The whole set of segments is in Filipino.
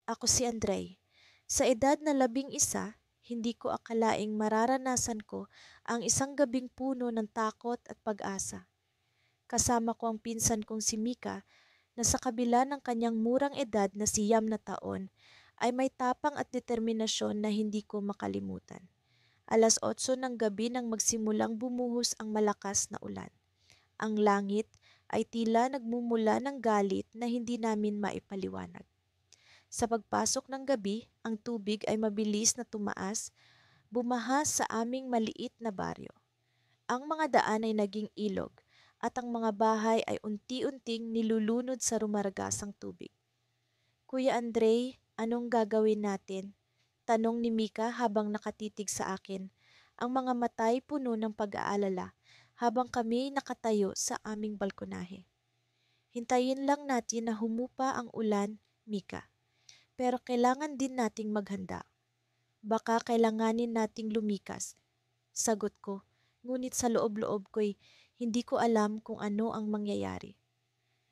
Ako si Andrei. Sa edad na 11, hindi ko akalaing mararanasan ko ang isang gabing puno ng takot at pag-asa. Kasama ko ang pinsan kong si Mika na sa kabila ng kanyang murang edad na 9 na taon ay may tapang at determinasyon na hindi ko makalimutan. 8:00 ng gabi nang magsimulang bumuhos ang malakas na ulan. Ang langit ay tila nagmumula ng galit na hindi namin maipaliwanag. Sa pagpasok ng gabi, ang tubig ay mabilis na tumaas, bumaha sa aming maliit na baryo. Ang mga daan ay naging ilog at ang mga bahay ay unti-unting nilulunod sa rumaragasang tubig. Kuya Andre, anong gagawin natin? Tanong ni Mika habang nakatitig sa akin. Ang mga matay puno ng pag-aalala habang kami nakatayo sa aming balkonahe. Hintayin lang natin na humupa ang ulan, Mika. Pero kailangan din nating maghanda. Baka kailanganin nating lumikas. Sagot ko, ngunit sa loob-loob ko'y hindi ko alam kung ano ang mangyayari.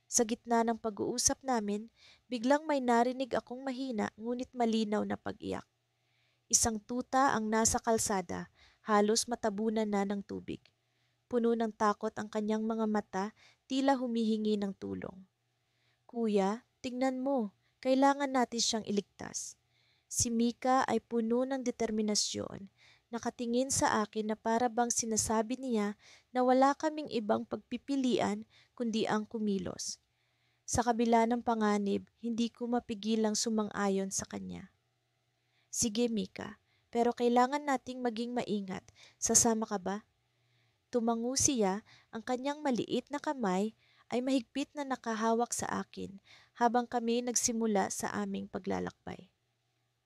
Sa gitna ng pag-uusap namin, biglang may narinig akong mahina ngunit malinaw na pag-iyak. Isang tuta ang nasa kalsada, halos matabunan na ng tubig. Puno ng takot ang kanyang mga mata, tila humihingi ng tulong. Kuya, tingnan mo, kailangan natin siyang iligtas. Si Mika ay puno ng determinasyon. Nakatingin sa akin na para bang sinasabi niya na wala kaming ibang pagpipilian kundi ang kumilos. Sa kabila ng panganib, hindi ko mapigilang sumang-ayon sa kanya. Sige Mika, pero kailangan nating maging maingat. Sasama ka ba? Tumango siya, ang kanyang maliit na kamay ay mahigpit na nakahawak sa akin habang kami nagsimula sa aming paglalakbay.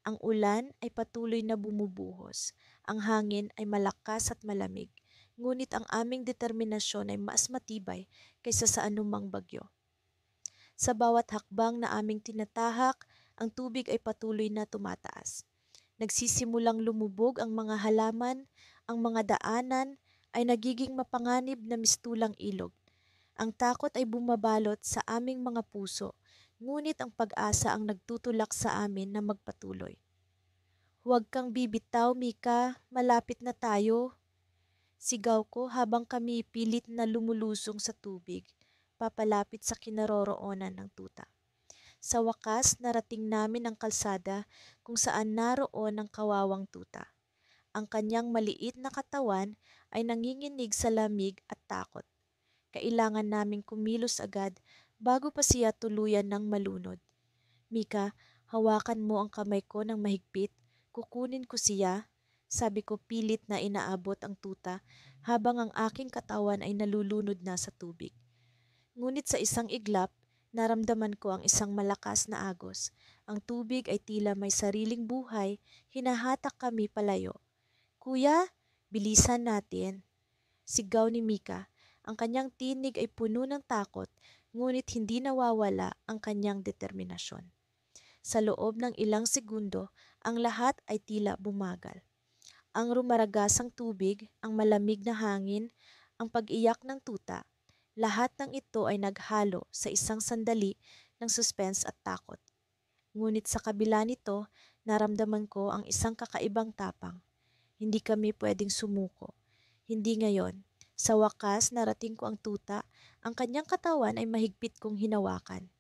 Ang ulan ay patuloy na bumubuhos, ang hangin ay malakas at malamig, ngunit ang aming determinasyon ay mas matibay kaysa sa anumang bagyo. Sa bawat hakbang na aming tinatahak, ang tubig ay patuloy na tumataas. Nagsisimulang lumubog ang mga halaman, ang mga daanan ay nagiging mapanganib na mistulang ilog. Ang takot ay bumabalot sa aming mga puso, ngunit ang pag-asa ang nagtutulak sa amin na magpatuloy. Huwag kang bibitaw, Mika, malapit na tayo. Sigaw ko habang kami pilit na lumulusong sa tubig, papalapit sa kinaroroonan ng tuta. Sa wakas, narating namin ang kalsada kung saan naroon ang kawawang tuta. Ang kanyang maliit na katawan ay nanginginig sa lamig at takot. Kailangan naming kumilos agad bago pa siya tuluyan ng malunod. Mika, hawakan mo ang kamay ko ng mahigpit. Kukunin ko siya. Sabi ko pilit na inaabot ang tuta habang ang aking katawan ay nalulunod na sa tubig. Ngunit sa isang iglap, naramdaman ko ang isang malakas na agos. Ang tubig ay tila may sariling buhay, hinahatak kami palayo. Kuya, bilisan natin. Sigaw ni Mika. Ang kanyang tinig ay puno ng takot, ngunit hindi nawawala ang kanyang determinasyon. Sa loob ng ilang segundo, ang lahat ay tila bumagal. Ang rumaragasang tubig, ang malamig na hangin, ang pag-iyak ng tuta, lahat ng ito ay naghalo sa isang sandali ng suspense at takot. Ngunit sa kabila nito, naramdaman ko ang isang kakaibang tapang. Hindi kami pwedeng sumuko. Hindi ngayon. Sa wakas, narating ko ang tuta. Ang kanyang katawan ay mahigpit kong hinawakan.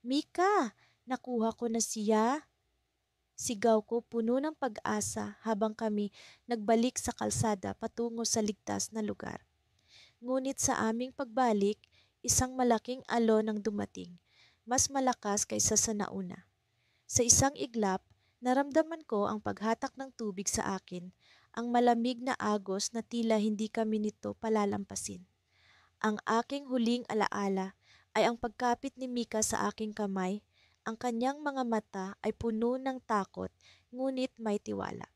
Mika, nakuha ko na siya. Sigaw ko puno ng pag-asa habang kami nagbalik sa kalsada patungo sa ligtas na lugar. Ngunit sa aming pagbalik, isang malaking alon ang dumating, mas malakas kaysa sa nauna. Sa isang iglap, naramdaman ko ang paghatak ng tubig sa akin, ang malamig na agos na tila hindi kami nito palalampasin. Ang aking huling alaala ay ang pagkapit ni Mika sa aking kamay. Ang kanyang mga mata ay puno ng takot ngunit may tiwala.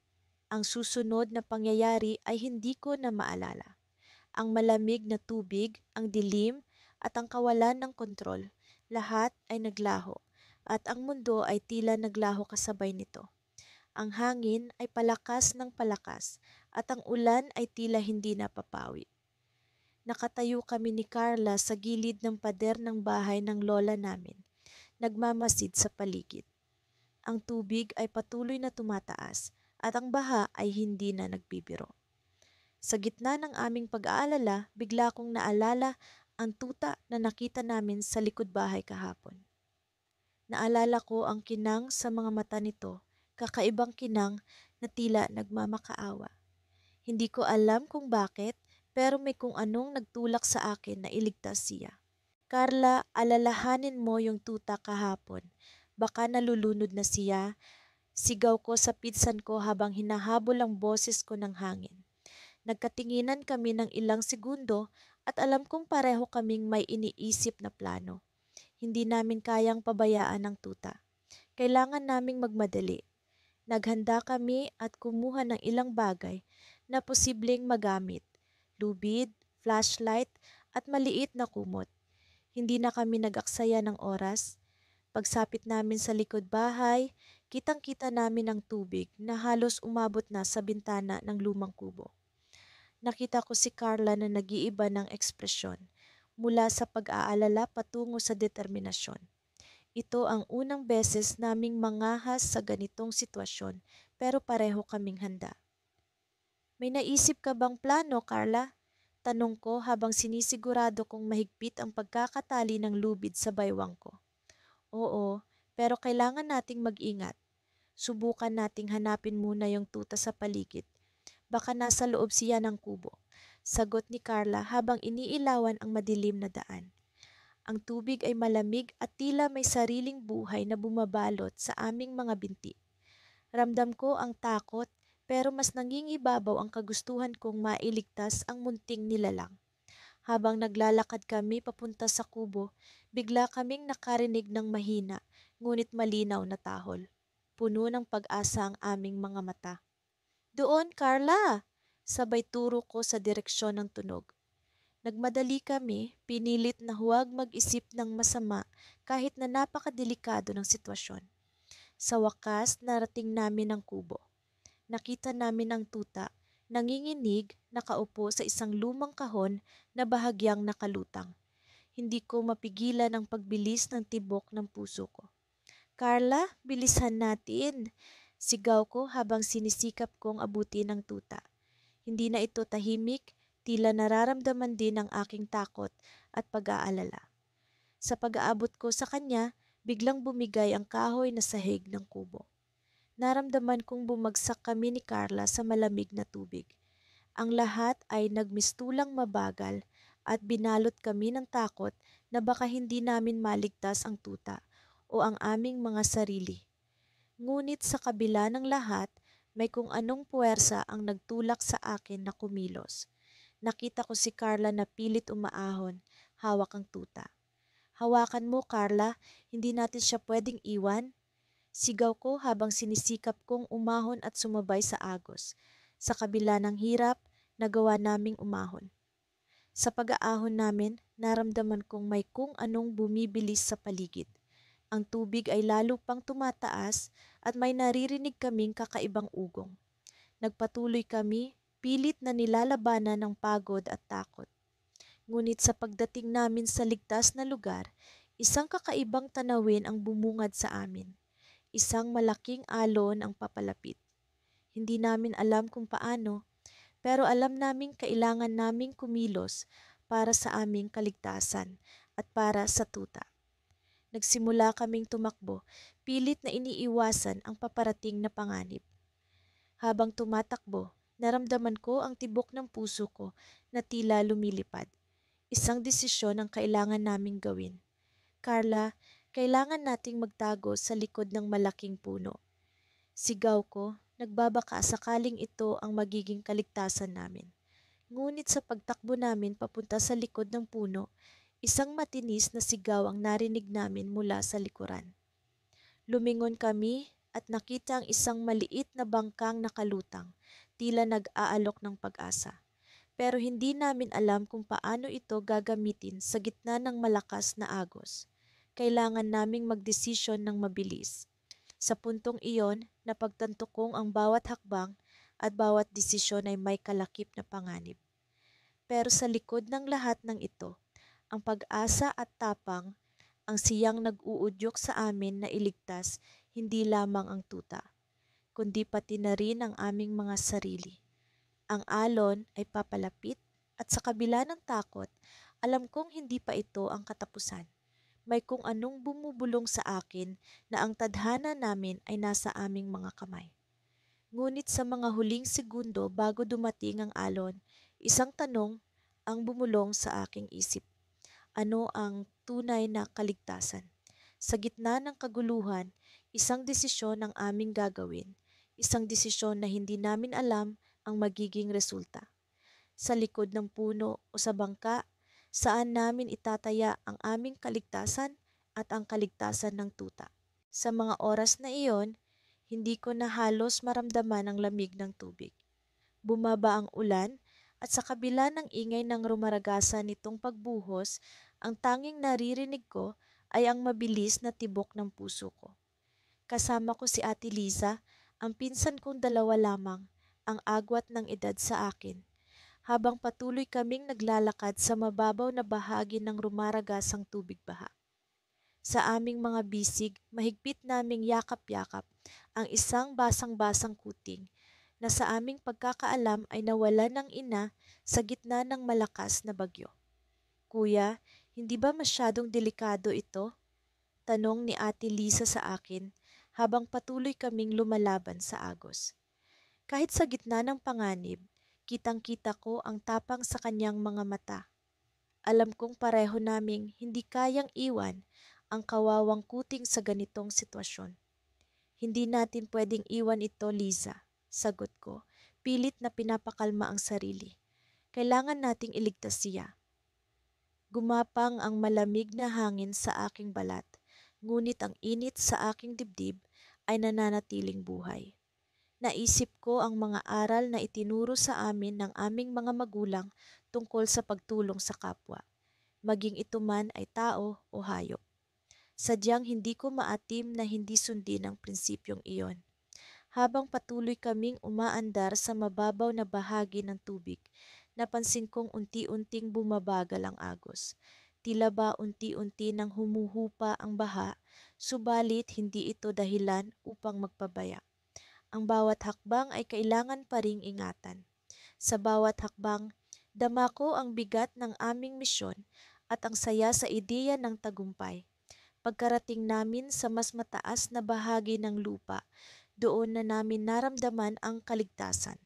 Ang susunod na pangyayari ay hindi ko na maalala. Ang malamig na tubig, ang dilim at ang kawalan ng kontrol, lahat ay naglaho at ang mundo ay tila naglaho kasabay nito. Ang hangin ay palakas ng palakas at ang ulan ay tila hindi napapawi. Nakatayo kami ni Carla sa gilid ng pader ng bahay ng lola namin, nagmamasid sa paligid. Ang tubig ay patuloy na tumataas at ang baha ay hindi na nagbibiro. Sa gitna ng aming pag-aalala, bigla kong naalala ang tuta na nakita namin sa likod bahay kahapon. Naalala ko ang kinang sa mga mata nito, kakaibang kinang na tila nagmamakaawa. Hindi ko alam kung bakit, pero may kung anong nagtulak sa akin na iligtas siya. Carla, alalahanin mo yung tuta kahapon. Baka nalulunod na siya. Sigaw ko sa pinsan ko habang hinahabol ang boses ko ng hangin. Nagkatinginan kami ng ilang segundo at alam kong pareho kaming may iniisip na plano. Hindi namin kayang pabayaan ang tuta. Kailangan naming magmadali. Naghanda kami at kumuha ng ilang bagay na posibleng magamit. Lubid, flashlight at maliit na kumot. Hindi na kami nag-aksaya ng oras. Pagsapit namin sa likod bahay, kitang-kita namin ang tubig na halos umabot na sa bintana ng lumang kubo. Nakita ko si Carla na nag-iiba ng ekspresyon mula sa pag-aalala patungo sa determinasyon. Ito ang unang beses naming mangahas sa ganitong sitwasyon pero pareho kaming handa. May naisip ka bang plano, Carla? Tanong ko habang sinisigurado kong mahigpit ang pagkakatali ng lubid sa baywang ko. Oo, pero kailangan nating mag-ingat. Subukan nating hanapin muna yung tuta sa paligid. Baka nasa loob siya ng kubo. Sagot ni Carla habang iniilawan ang madilim na daan. Ang tubig ay malamig at tila may sariling buhay na bumabalot sa aming mga binti. Ramdam ko ang takot pero mas nangingibabaw ang kagustuhan kong mailigtas ang munting nilalang. Habang naglalakad kami papunta sa kubo, bigla kaming nakarinig ng mahina ngunit malinaw na tahol. Puno ng pag-asa ang aming mga mata. Doon, Carla! Sabay turo ko sa direksyon ng tunog. Nagmadali kami, pinilit na huwag mag-isip ng masama kahit na napakadelikado ng sitwasyon. Sa wakas, narating namin ang kubo. Nakita namin ang tuta, nanginginig, nakaupo sa isang lumang kahon na bahagyang nakalutang. Hindi ko mapigilan ang pagbilis ng tibok ng puso ko. Carla, bilisan natin! Sigaw ko habang sinisikap kong abutin ang tuta. Hindi na ito tahimik, tila nararamdaman din ang aking takot at pag-aalala. Sa pag-aabot ko sa kanya, biglang bumigay ang kahoy na sahig ng kubo. Naramdaman kong bumagsak kami ni Carla sa malamig na tubig. Ang lahat ay nagmistulang mabagal at binalot kami ng takot na baka hindi namin maligtas ang tuta o ang aming mga sarili. Ngunit sa kabila ng lahat, may kung anong puwersa ang nagtulak sa akin na kumilos. Nakita ko si Carla na pilit umaahon, hawak ang tuta. Hawakan mo, Carla, hindi natin siya pwedeng iwan. Sigaw ko habang sinisikap kong umahon at sumabay sa agos. Sa kabila ng hirap, nagawa naming umahon. Sa pag-aahon namin, naramdaman kong may kung anong bumibilis sa paligid. Ang tubig ay lalo pang tumataas at may naririnig kaming kakaibang ugong. Nagpatuloy kami, pilit na nilalabanan ng pagod at takot. Ngunit sa pagdating namin sa ligtas na lugar, isang kakaibang tanawin ang bumungad sa amin. Isang malaking alon ang papalapit. Hindi namin alam kung paano, pero alam naming kailangan naming kumilos para sa aming kaligtasan at para sa tuta. Nagsimula kaming tumakbo, pilit na iniiwasan ang paparating na panganib. Habang tumatakbo, naramdaman ko ang tibok ng puso ko na tila lumilipad. Isang desisyon ang kailangan naming gawin. Carla, kailangan nating magtago sa likod ng malaking puno. Sigaw ko, nagbabaka sakaling ito ang magiging kaligtasan namin. Ngunit sa pagtakbo namin papunta sa likod ng puno, isang matinis na sigaw ang narinig namin mula sa likuran. Lumingon kami at nakita ang isang maliit na bangkang nakalutang, tila nag-aalok ng pag-asa. Pero hindi namin alam kung paano ito gagamitin sa gitna ng malakas na agos. Kailangan naming magdesisyon ng mabilis. Sa puntong iyon, napagtanto kong ang bawat hakbang at bawat desisyon ay may kalakip na panganib. Pero sa likod ng lahat ng ito, ang pag-asa at tapang ang siyang nag-uudyok sa amin na iligtas hindi lamang ang tuta, kundi pati na rin ang aming mga sarili. Ang alon ay papalapit at sa kabila ng takot, alam kong hindi pa ito ang katapusan. May kung anong bumubulong sa akin na ang tadhana namin ay nasa aming mga kamay. Ngunit sa mga huling segundo bago dumating ang alon, isang tanong ang bumulong sa aking isip. Ano ang tunay na kaligtasan? Sa gitna ng kaguluhan, isang desisyon ang aming gagawin. Isang desisyon na hindi namin alam ang magiging resulta. Sa likod ng puno o sa bangka, saan namin itataya ang aming kaligtasan at ang kaligtasan ng tuta. Sa mga oras na iyon, hindi ko na halos maramdaman ang lamig ng tubig. Bumaba ang ulan at sa kabila ng ingay ng rumaragasan nitong pagbuhos, ang tanging naririnig ko ay ang mabilis na tibok ng puso ko. Kasama ko si Ate Liza, ang pinsan kong dalawa lamang, ang agwat ng edad sa akin. Habang patuloy kaming naglalakad sa mababaw na bahagi ng rumaragasang tubig baha. Sa aming mga bisig, mahigpit naming yakap-yakap ang isang basang-basang kuting na sa aming pagkakaalam ay nawala ng ina sa gitna ng malakas na bagyo. Kuya, hindi ba masyadong delikado ito? Tanong ni Ate Lisa sa akin habang patuloy kaming lumalaban sa agos. Kahit sa gitna ng panganib, kitang-kita ko ang tapang sa kanyang mga mata. Alam kong pareho naming hindi kayang iwan ang kawawang kuting sa ganitong sitwasyon. Hindi natin pwedeng iwan ito, Liza, sagot ko, pilit na pinapakalma ang sarili. Kailangan nating iligtas siya. Gumapang ang malamig na hangin sa aking balat, ngunit ang init sa aking dibdib ay nananatiling buhay. Naisip ko ang mga aral na itinuro sa amin ng aming mga magulang tungkol sa pagtulong sa kapwa, maging ito man ay tao o hayop. Sadyang hindi ko maatim na hindi sundin ang prinsipyong iyon. Habang patuloy kaming umaandar sa mababaw na bahagi ng tubig, napansin kong unti-unting bumabagal ang agos. Tila ba unti-unti nang humuhupa ang baha, subalit hindi ito dahilan upang magpabaya. Ang bawat hakbang ay kailangan pa ring ingatan. Sa bawat hakbang, dama ko ang bigat ng aming misyon at ang saya sa ideya ng tagumpay. Pagkarating namin sa mas mataas na bahagi ng lupa, doon na namin naramdaman ang kaligtasan.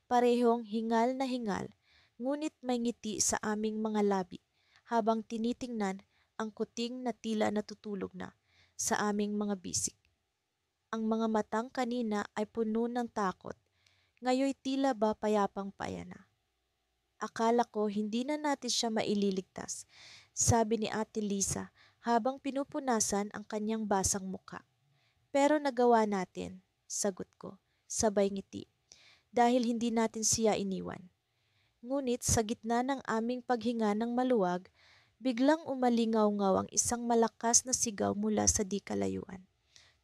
Parehong hingal na hingal, ngunit may ngiti sa aming mga labi habang tinitingnan ang kuting na tila natutulog na sa aming mga bisig. Ang mga matang kanina ay puno ng takot, ngayoy tila ba payapang-paya na. Akala ko hindi na natin siya maililigtas, sabi ni Ate Lisa habang pinupunasan ang kanyang basang mukha. Pero nagawa natin, sagot ko, sabay ngiti, dahil hindi natin siya iniwan. Ngunit sa gitna ng aming paghinga ng maluwag, biglang umalingaw-ngaw ang isang malakas na sigaw mula sa di kalayuan.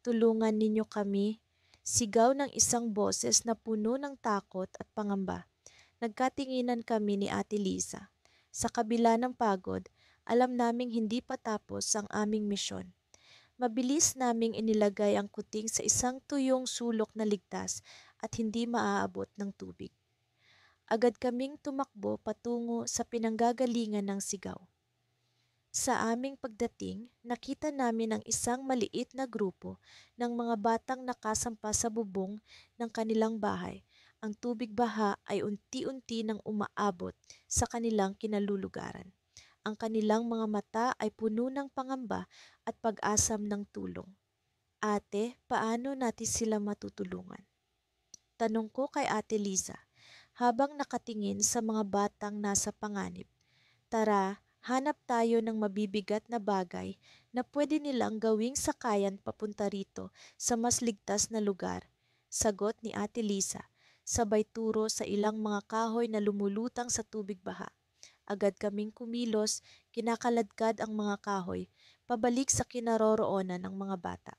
Tulungan ninyo kami, sigaw ng isang boses na puno ng takot at pangamba. Nagkatinginan kami ni Ate Lisa. Sa kabila ng pagod, alam naming hindi pa tapos ang aming misyon. Mabilis naming inilagay ang kuting sa isang tuyong sulok na ligtas at hindi maaabot ng tubig. Agad kaming tumakbo patungo sa pinanggagalingan ng sigaw. Sa aming pagdating, nakita namin ang isang maliit na grupo ng mga batang nakasampa sa bubong ng kanilang bahay. Ang tubig baha ay unti-unti nang umaabot sa kanilang kinalulugaran. Ang kanilang mga mata ay puno ng pangamba at pag-asam ng tulong. Ate, paano natin sila matutulungan? Tanong ko kay Ate Liza habang nakatingin sa mga batang nasa panganib. Tara, hanap tayo ng mabibigat na bagay na pwede nilang gawing sakayan papunta rito sa mas ligtas na lugar. Sagot ni Ate Lisa, sabay turo sa ilang mga kahoy na lumulutang sa tubig baha. Agad kaming kumilos, kinakaladkad ang mga kahoy, pabalik sa kinaroroonan ng mga bata.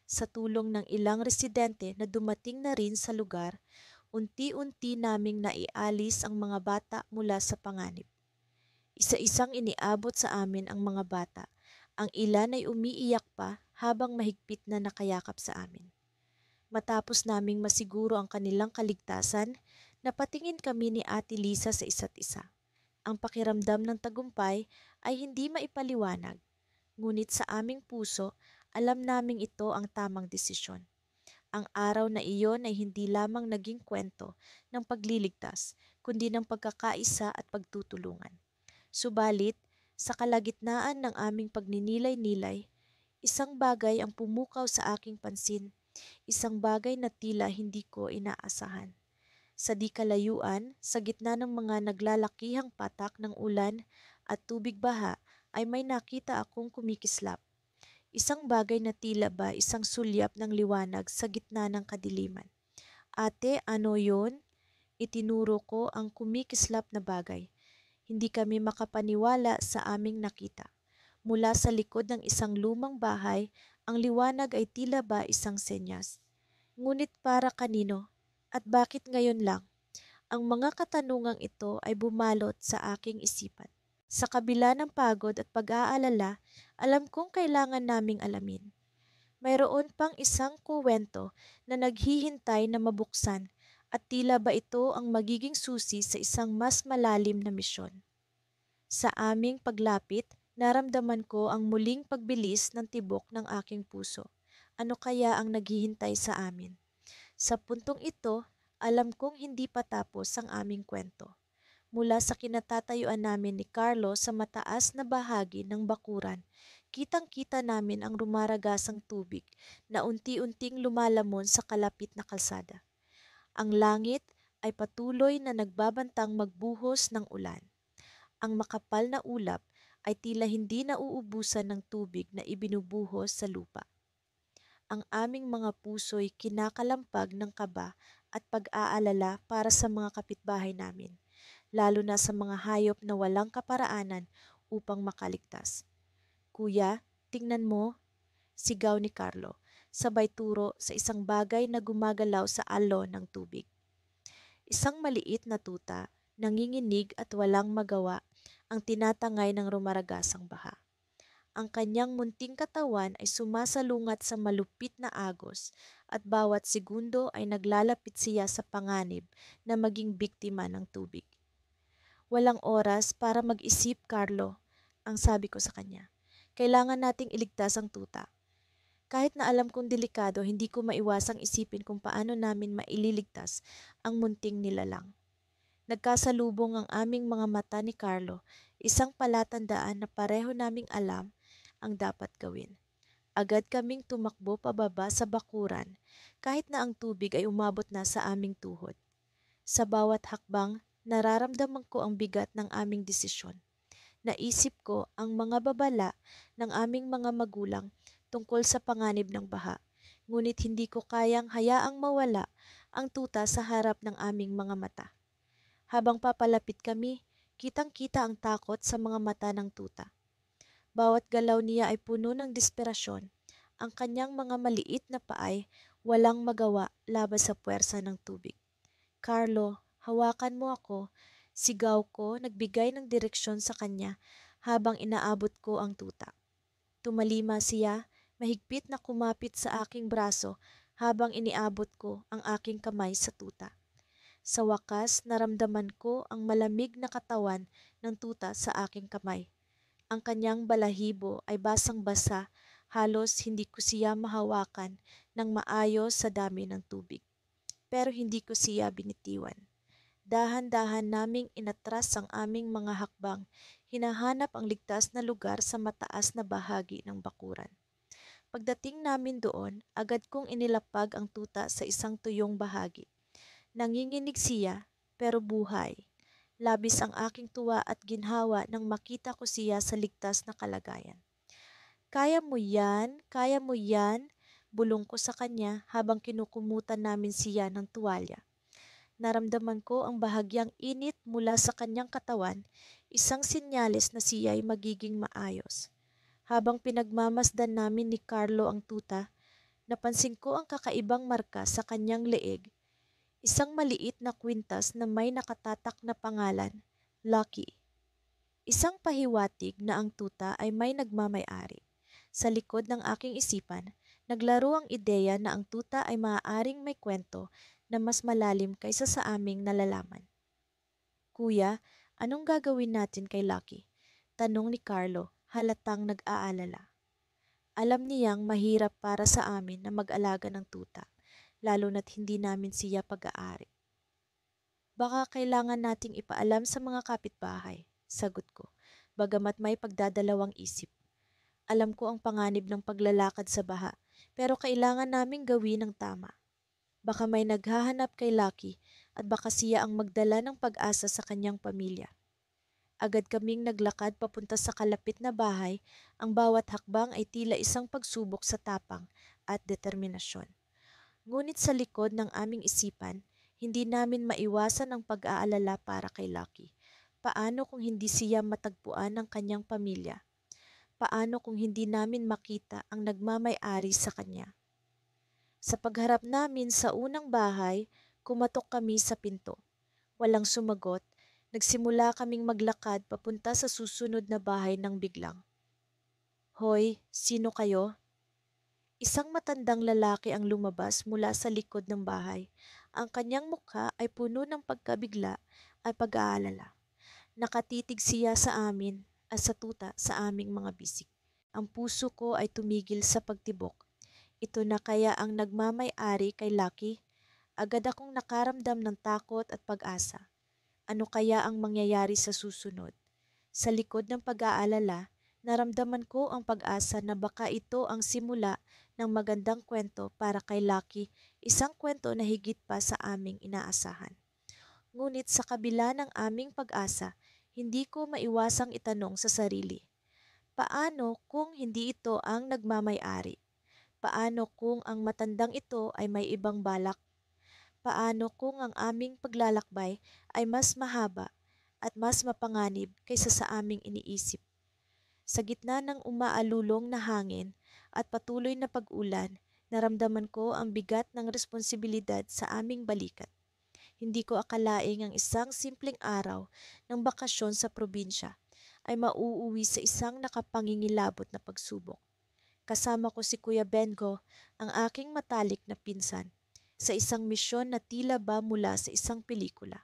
Sa tulong ng ilang residente na dumating na rin sa lugar, unti-unti naming naialis ang mga bata mula sa panganib. Isa-isang iniabot sa amin ang mga bata. Ang ilan ay umiiyak pa habang mahigpit na nakayakap sa amin. Matapos naming masiguro ang kanilang kaligtasan, napatingin kami ni Ate Lisa sa isa't isa. Ang pakiramdam ng tagumpay ay hindi maipaliwanag, ngunit sa aming puso, alam naming ito ang tamang desisyon. Ang araw na iyon ay hindi lamang naging kwento ng pagliligtas, kundi ng pagkakaisa at pagtutulungan. Subalit, sa kalagitnaan ng aming pagninilay-nilay, isang bagay ang pumukaw sa aking pansin, isang bagay na tila hindi ko inaasahan. Sa di kalayuan, sa gitna ng mga naglalakihang patak ng ulan at tubig baha, ay may nakita akong kumikislap. Isang bagay na tila ba isang sulyap ng liwanag sa gitna ng kadiliman. Ate, ano yon? Itinuro ko ang kumikislap na bagay. Hindi kami makapaniwala sa aming nakita. Mula sa likod ng isang lumang bahay, ang liwanag ay tila ba isang senyas. Ngunit para kanino? At bakit ngayon lang? Ang mga katanungang ito ay bumalot sa aking isipan. Sa kabila ng pagod at pag-aalala, alam kong kailangan naming alamin. Mayroon pang isang kuwento na naghihintay na mabuksan at tila ba ito ang magiging susi sa isang mas malalim na misyon. Sa aming paglapit, naramdaman ko ang muling pagbilis ng tibok ng aking puso. Ano kaya ang naghihintay sa amin? Sa puntong ito, alam kong hindi pa tapos ang aming kwento. Mula sa kinatatayuan namin ni Carlo sa mataas na bahagi ng bakuran, kitang-kita namin ang rumaragasang tubig na unti-unting lumalamon sa kalapit na kalsada. Ang langit ay patuloy na nagbabantang magbuhos ng ulan. Ang makapal na ulap ay tila hindi nauubusan ng tubig na ibinubuhos sa lupa. Ang aming mga puso'y kinakalampag ng kaba at pag-aalala para sa mga kapitbahay namin, lalo na sa mga hayop na walang kaparaanan upang makaligtas. Kuya, tingnan mo, sigaw ni Carlo, sabay turo sa isang bagay na gumagalaw sa alon ng tubig. Isang maliit na tuta, nanginginig at walang magawa, ang tinatangay ng rumaragasang baha. Ang kanyang munting katawan ay sumasalungat sa malupit na agos at bawat segundo ay naglalapit siya sa panganib na maging biktima ng tubig. Walang oras para mag-isip, Carlo, ang sabi ko sa kanya. Kailangan nating iligtas ang tuta. Kahit na alam kong delikado, hindi ko maiwasang isipin kung paano namin maililigtas ang munting nilalang. Nagkasalubong ang aming mga mata ni Carlo, isang palatandaan na pareho naming alam ang dapat gawin. Agad kaming tumakbo pababa sa bakuran kahit na ang tubig ay umabot na sa aming tuhod. Sa bawat hakbang, nararamdaman ko ang bigat ng aming desisyon. Naisip ko ang mga babala ng aming mga magulang tungkol sa panganib ng baha, ngunit hindi ko kayang hayaang mawala ang tuta sa harap ng aming mga mata. Habang papalapit kami, kitang-kita ang takot sa mga mata ng tuta. Bawat galaw niya ay puno ng desperasyon. Ang kanyang mga maliit na paay walang magawa laban sa puwersa ng tubig. Carlo, hawakan mo ako, sigaw ko, nagbigay ng direksyon sa kanya habang inaabot ko ang tuta. Tumalima siya, mahigpit na kumapit sa aking braso habang iniabot ko ang aking kamay sa tuta. Sa wakas, naramdaman ko ang malamig na katawan ng tuta sa aking kamay. Ang kanyang balahibo ay basang-basa, halos hindi ko siya mahawakan ng maayos sa dami ng tubig. Pero hindi ko siya binitiwan. Dahan-dahan naming inatras ang aming mga hakbang, hinahanap ang ligtas na lugar sa mataas na bahagi ng bakuran. Pagdating namin doon, agad kong inilapag ang tuta sa isang tuyong bahagi. Nanginginig siya, pero buhay. Labis ang aking tuwa at ginhawa nang makita ko siya sa ligtas na kalagayan. Kaya mo yan, bulong ko sa kanya habang kinukumutan namin siya ng tuwalya. Naramdaman ko ang bahagyang init mula sa kanyang katawan, isang senyales na siya ay magiging maayos. Habang pinagmamasdan namin ni Carlo ang tuta, napansin ko ang kakaibang marka sa kanyang leeg. Isang maliit na kwintas na may nakatatak na pangalan, Lucky. Isang pahiwatig na ang tuta ay may nagmamay-ari. Sa likod ng aking isipan, naglaro ang ideya na ang tuta ay maaaring may kwento na mas malalim kaysa sa aming nalalaman. Kuya, anong gagawin natin kay Lucky? Tanong ni Carlo, halatang nag-aalala. Alam niyang mahirap para sa amin na mag-alaga ng tuta, lalo na't hindi namin siya pag-aari. Baka kailangan nating ipaalam sa mga kapitbahay, sagot ko, bagamat may pagdadalawang isip. Alam ko ang panganib ng paglalakad sa baha, pero kailangan naming gawin ng tama. Baka may naghahanap kay Lucky at baka siya ang magdala ng pag-asa sa kanyang pamilya. Agad kaming naglakad papunta sa kalapit na bahay, ang bawat hakbang ay tila isang pagsubok sa tapang at determinasyon. Ngunit sa likod ng aming isipan, hindi namin maiwasan ang pag-aalala para kay Lucky. Paano kung hindi siya matagpuan ng kanyang pamilya? Paano kung hindi namin makita ang nagmamay-ari sa kanya? Sa pagharap namin sa unang bahay, kumatok kami sa pinto. Walang sumagot, nagsimula kaming maglakad papunta sa susunod na bahay ng biglang. Hoy, sino kayo? Isang matandang lalaki ang lumabas mula sa likod ng bahay. Ang kanyang mukha ay puno ng pagkabigla at pag-aalala. Nakatitig siya sa amin at sa tuta sa aming mga bisig. Ang puso ko ay tumigil sa pagtibok. Ito na kaya ang nagmamay-ari kay Lucky? Agad akong nakaramdam ng takot at pag-asa. Ano kaya ang mangyayari sa susunod? Sa likod ng pag-aalala, naramdaman ko ang pag-asa na baka ito ang simula ng magandang kwento para kay Lucky, isang kwento na higit pa sa aming inaasahan. Ngunit sa kabila ng aming pag-asa, hindi ko maiwasang itanong sa sarili, paano kung hindi ito ang nagmamay-ari? Paano kung ang matandang ito ay may ibang balak? Paano kung ang aming paglalakbay ay mas mahaba at mas mapanganib kaysa sa aming iniisip? Sa gitna ng umaalulong na hangin at patuloy na pag-ulan, naramdaman ko ang bigat ng responsibilidad sa aming balikat. Hindi ko akalaing ang isang simpleng araw ng bakasyon sa probinsya ay mauuwi sa isang nakapangingilabot na pagsubok. Kasama ko si Kuya Bengo, ang aking matalik na pinsan, sa isang misyon na tila ba mula sa isang pelikula.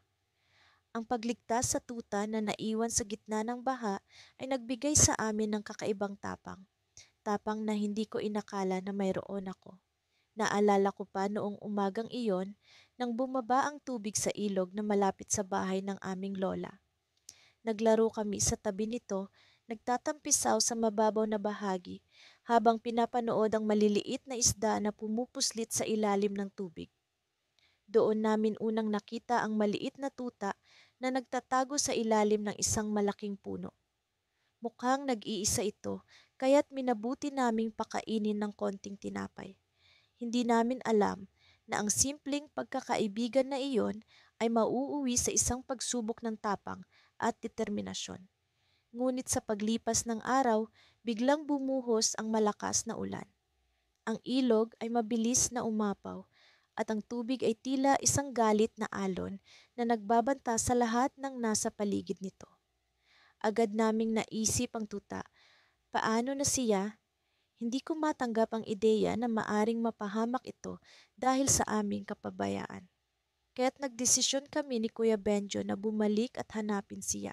Ang pagligtas sa tuta na naiwan sa gitna ng baha ay nagbigay sa amin ng kakaibang tapang. Tapang na hindi ko inakala na mayroon ako. Naalala ko pa noong umagang iyon nang bumaba ang tubig sa ilog na malapit sa bahay ng aming lola. Naglaro kami sa tabi nito, nagtatampisaw sa mababaw na bahagi habang pinapanood ang maliliit na isda na pumupuslit sa ilalim ng tubig. Doon namin unang nakita ang maliit na tuta na nagtatago sa ilalim ng isang malaking puno. Mukhang nag-iisa ito, kaya't minabuti naming pakainin ng konting tinapay. Hindi namin alam na ang simpleng pagkakaibigan na iyon ay mauuwi sa isang pagsubok ng tapang at determinasyon. Ngunit sa paglipas ng araw, biglang bumuhos ang malakas na ulan. Ang ilog ay mabilis na umapaw at ang tubig ay tila isang galit na alon na nagbabanta sa lahat ng nasa paligid nito. Agad naming naisip ang tuta, paano na siya? Hindi ko matanggap ang ideya na maaring mapahamak ito dahil sa aming kapabayaan. Kaya't nagdesisyon kami ni Kuya Benjo na bumalik at hanapin siya.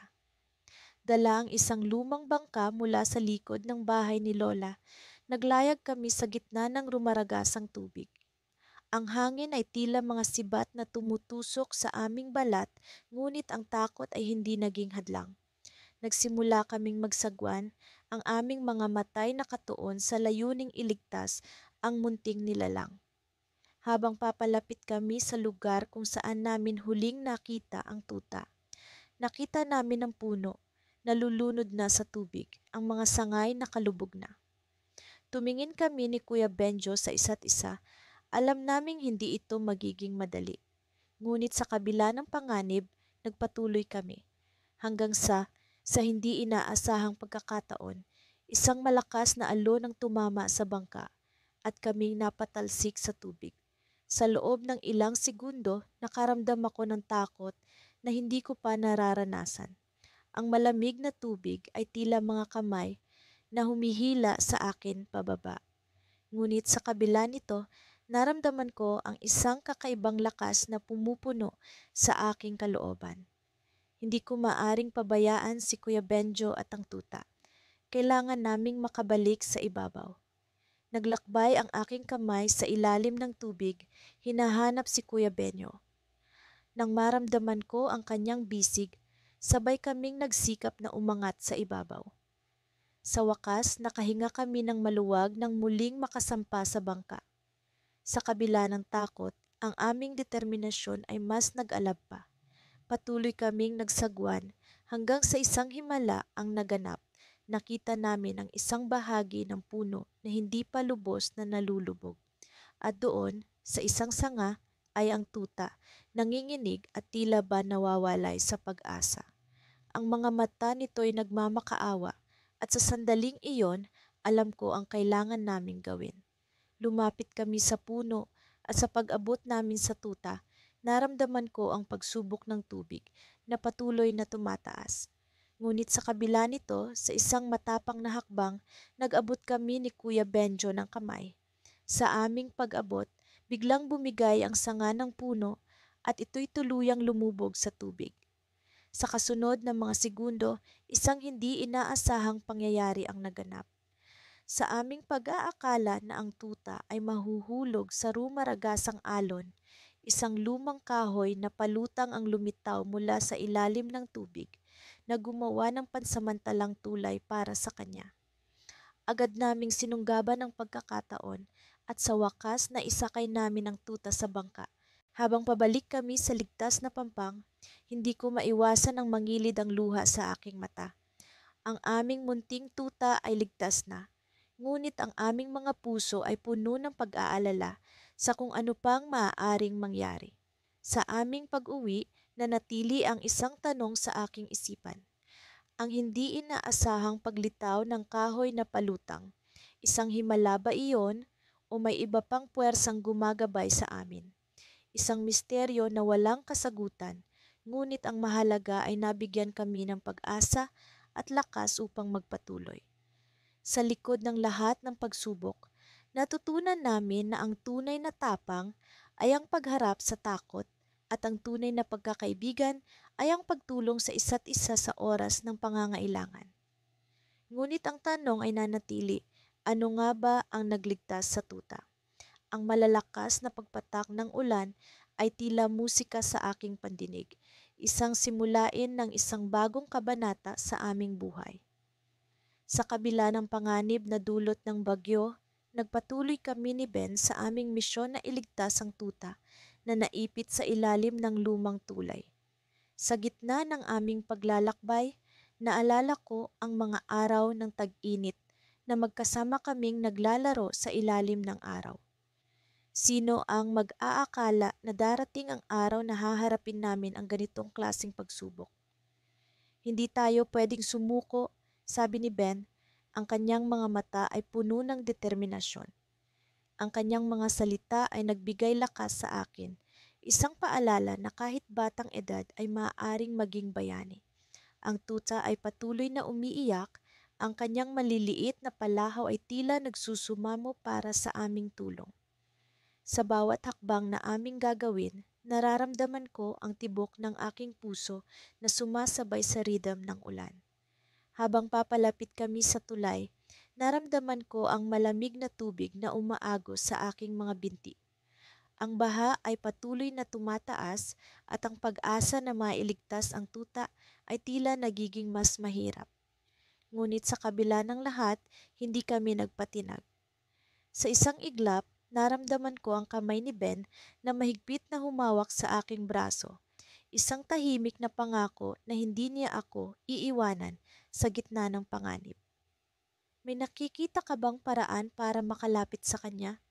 Dala ang isang lumang bangka mula sa likod ng bahay ni Lola. Naglayag kami sa gitna ng rumaragasang tubig. Ang hangin ay tila mga sibat na tumutusok sa aming balat, ngunit ang takot ay hindi naging hadlang. Nagsimula kaming magsagwan, ang aming mga matay nakatuon sa layuning iligtas ang munting nilalang. Habang papalapit kami sa lugar kung saan namin huling nakita ang tuta, nakita namin ang puno, nalulunod na sa tubig, ang mga sangay nakalubog na. Tumingin kami ni Kuya Benjo sa isa't isa, alam naming hindi ito magiging madali. Ngunit sa kabila ng panganib, nagpatuloy kami. Hanggang sa hindi inaasahang pagkakataon, isang malakas na alon ang tumama sa bangka at kaming napatalsik sa tubig. Sa loob ng ilang segundo, nakaramdam ako ng takot na hindi ko pa nararanasan. Ang malamig na tubig ay tila mga kamay na humihila sa akin pababa. Ngunit sa kabila nito, naramdaman ko ang isang kakaibang lakas na pumupuno sa aking kalooban. Hindi ko maaring pabayaan si Kuya Benjo at ang tuta. Kailangan naming makabalik sa ibabaw. Naglakbay ang aking kamay sa ilalim ng tubig, hinahanap si Kuya Benyo. Nang maramdaman ko ang kanyang bisig, sabay kaming nagsikap na umangat sa ibabaw. Sa wakas, nakahinga kami ng maluwag nang muling makasampa sa bangka. Sa kabila ng takot, ang aming determinasyon ay mas nag-alab pa. Patuloy kaming nagsagwan hanggang sa isang himala ang naganap. Nakita namin ang isang bahagi ng puno na hindi pa lubos na nalulubog. At doon, sa isang sanga, ay ang tuta, nanginginig at tila ba nawawalay sa pag-asa. Ang mga mata nito'y nagmamakaawa at sa sandaling iyon, alam ko ang kailangan naming gawin. Lumapit kami sa puno at sa pag-abot namin sa tuta, naramdaman ko ang pagsubok ng tubig na patuloy na tumataas. Ngunit sa kabila nito, sa isang matapang na hakbang, nag-abot kami ni Kuya Benjo ng kamay. Sa aming pag-abot, biglang bumigay ang sanga ng puno at ito'y tuluyang lumubog sa tubig. Sa kasunod ng mga segundo, isang hindi inaasahang pangyayari ang naganap. Sa aming pag-aakala na ang tuta ay mahuhulog sa rumaragasang alon, isang lumang kahoy na palutang ang lumitaw mula sa ilalim ng tubig na gumawa ng pansamantalang tulay para sa kanya. Agad naming sinunggaban ang pagkakataon at sa wakas na isakay namin ang tuta sa bangka. Habang pabalik kami sa ligtas na pampang, hindi ko maiwasan ang mangilid ang luha sa aking mata. Ang aming munting tuta ay ligtas na. Ngunit ang aming mga puso ay puno ng pag-aalala sa kung ano pang maaaring mangyari. Sa aming pag-uwi, nanatili ang isang tanong sa aking isipan. Ang hindi inaasahang paglitaw ng kahoy na palutang. Isang himala ba iyon o may iba pang puwersang gumagabay sa amin? Isang misteryo na walang kasagutan, ngunit ang mahalaga ay nabigyan kami ng pag-asa at lakas upang magpatuloy. Sa likod ng lahat ng pagsubok, natutunan namin na ang tunay na tapang ay ang pagharap sa takot at ang tunay na pagkakaibigan ay ang pagtulong sa isa't isa sa oras ng pangangailangan. Ngunit ang tanong ay nanatili, ano nga ba ang nagligtas sa tuta? Ang malalakas na pagpatak ng ulan ay tila musika sa aking pandinig, isang simulain ng isang bagong kabanata sa aming buhay. Sa kabila ng panganib na dulot ng bagyo, nagpatuloy kami ni Ben sa aming misyon na iligtas ang tuta na naipit sa ilalim ng lumang tulay. Sa gitna ng aming paglalakbay, naalala ko ang mga araw ng tag-init na magkasama kaming naglalaro sa ilalim ng araw. Sino ang mag-aakala na darating ang araw na haharapin namin ang ganitong klaseng pagsubok? Hindi tayo pwedeng sumuko, sabi ni Ben. Ang kanyang mga mata ay puno ng determinasyon. Ang kanyang mga salita ay nagbigay lakas sa akin. Isang paalala na kahit batang edad ay maaaring maging bayani. Ang tuta ay patuloy na umiiyak, ang kanyang maliliit na palahaw ay tila nagsusumamo para sa aming tulong. Sa bawat hakbang na aming gagawin, nararamdaman ko ang tibok ng aking puso na sumasabay sa rhythm ng ulan. Habang papalapit kami sa tulay, naramdaman ko ang malamig na tubig na umaagos sa aking mga binti. Ang baha ay patuloy na tumataas at ang pag-asa na mailigtas ang tuta ay tila nagiging mas mahirap. Ngunit sa kabila ng lahat, hindi kami nagpatinag. Sa isang iglap, naramdaman ko ang kamay ni Ben na mahigpit na humawak sa aking braso. Isang tahimik na pangako na hindi niya ako iiwanan sa gitna ng panganib. May nakikita ka bang paraan para makalapit sa kanya?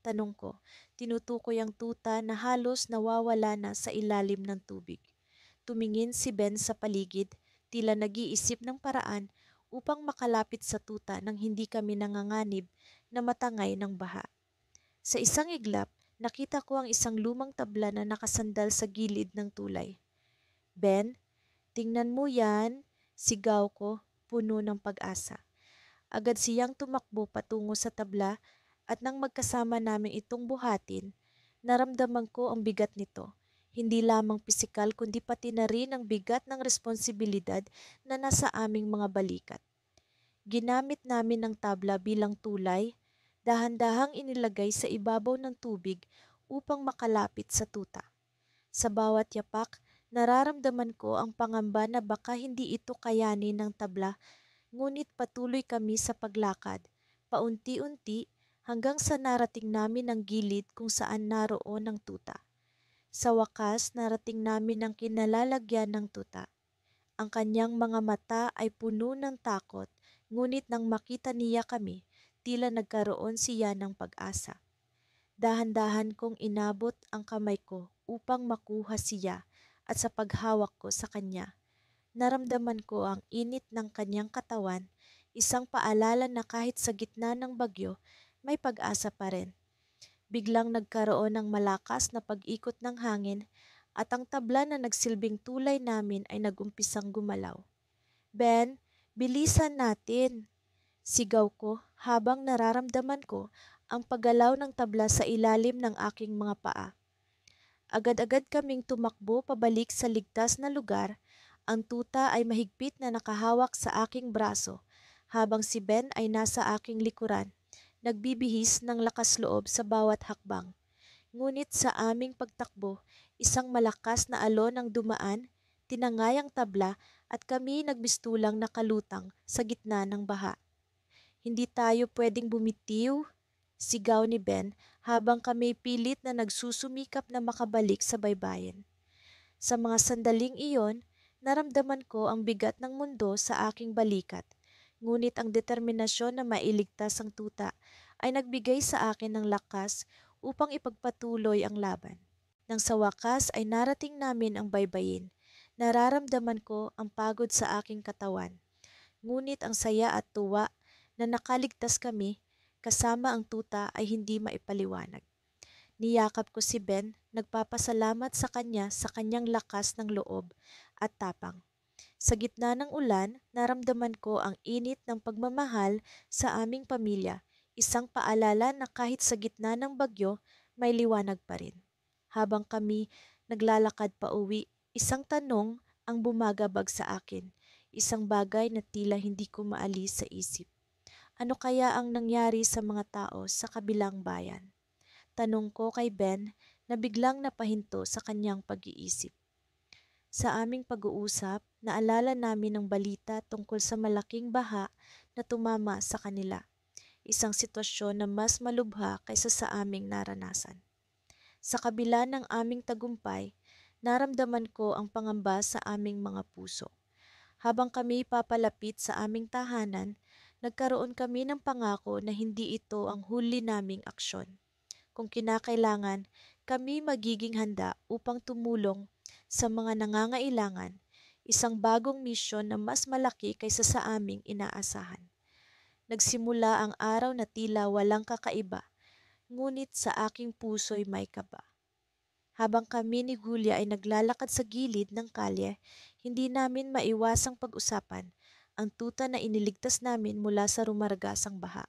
Tanong ko, tinutukoy ang tuta na halos nawawala na sa ilalim ng tubig. Tumingin si Ben sa paligid, tila nag-iisip ng paraan upang makalapit sa tuta nang hindi kami nanganganib na matangay ng baha. Sa isang iglap, nakita ko ang isang lumang tabla na nakasandal sa gilid ng tulay. Ben, tingnan mo yan, sigaw ko, puno ng pag-asa. Agad siyang tumakbo patungo sa tabla at nang magkasama namin itong buhatin, naramdaman ko ang bigat nito. Hindi lamang pisikal kundi pati na rin ang bigat ng responsibilidad na nasa aming mga balikat. Ginamit namin ang tabla bilang tulay, dahan-dahang inilagay sa ibabaw ng tubig upang makalapit sa tuta. Sa bawat yapak, nararamdaman ko ang pangamba na baka hindi ito kayanin ng tabla, ngunit patuloy kami sa paglakad, paunti-unti hanggang sa narating namin ang gilid kung saan naroon ang tuta. Sa wakas, narating namin ang kinalalagyan ng tuta. Ang kanyang mga mata ay puno ng takot, ngunit nang makita niya kami, tila nagkaroon siya ng pag-asa. Dahan-dahan kong inabot ang kamay ko upang makuha siya at sa paghawak ko sa kanya, naramdaman ko ang init ng kanyang katawan, isang paalala na kahit sa gitna ng bagyo, may pag-asa pa rin. Biglang nagkaroon ng malakas na pag-ikot ng hangin at ang tabla na nagsilbing tulay namin ay nagumpisang gumalaw. Ben, bilisan natin! Sigaw ko habang nararamdaman ko ang paggalaw ng tabla sa ilalim ng aking mga paa. Agad-agad kaming tumakbo pabalik sa ligtas na lugar. Ang tuta ay mahigpit na nakahawak sa aking braso, habang si Ben ay nasa aking likuran, nagbibihis ng lakas loob sa bawat hakbang. Ngunit sa aming pagtakbo, isang malakas na alon ang dumaan, tinangay ang tabla at kami nagmistulang nakalutang sa gitna ng baha. Hindi tayo pwedeng bumitiw, sigaw ni Ben habang kami pilit na nagsusumikap na makabalik sa baybayin. Sa mga sandaling iyon, naramdaman ko ang bigat ng mundo sa aking balikat, ngunit ang determinasyon na mailigtas ang tuta ay nagbigay sa akin ng lakas upang ipagpatuloy ang laban. Nang sa wakas ay narating namin ang baybayin, nararamdaman ko ang pagod sa aking katawan, ngunit ang saya at tuwa na nakaligtas kami kasama ang tuta ay hindi maipaliwanag. Niyakap ko si Ben, nagpapasalamat sa kanya sa kanyang lakas ng loob at tapang. Sa gitna ng ulan, naramdaman ko ang init ng pagmamahal sa aming pamilya, isang paalala na kahit sa gitna ng bagyo, may liwanag pa rin. Habang kami naglalakad pa uwi, isang tanong ang bumagabag sa akin, isang bagay na tila hindi ko maalis sa isip. Ano kaya ang nangyari sa mga tao sa kabilang bayan? Tanong ko kay Ben na biglang napahinto sa kanyang pag-iisip. Sa aming pag-uusap, naalala namin ang balita tungkol sa malaking baha na tumama sa kanila. Isang sitwasyon na mas malubha kaysa sa aming naranasan. Sa kabila ng aming tagumpay, naramdaman ko ang pangamba sa aming mga puso. Habang kami papalapit sa aming tahanan, nagkaroon kami ng pangako na hindi ito ang huli naming aksyon. Kung kinakailangan, kami magiging handa upang tumulong sa mga nangangailangan, isang bagong misyon na mas malaki kaysa sa aming inaasahan. Nagsimula ang araw na tila walang kakaiba, ngunit sa aking puso'y may kaba. Habang kami ni Julia ay naglalakad sa gilid ng kalye, hindi namin maiwasang pag-usapan ang tuta na iniligtas namin mula sa rumargasang baha.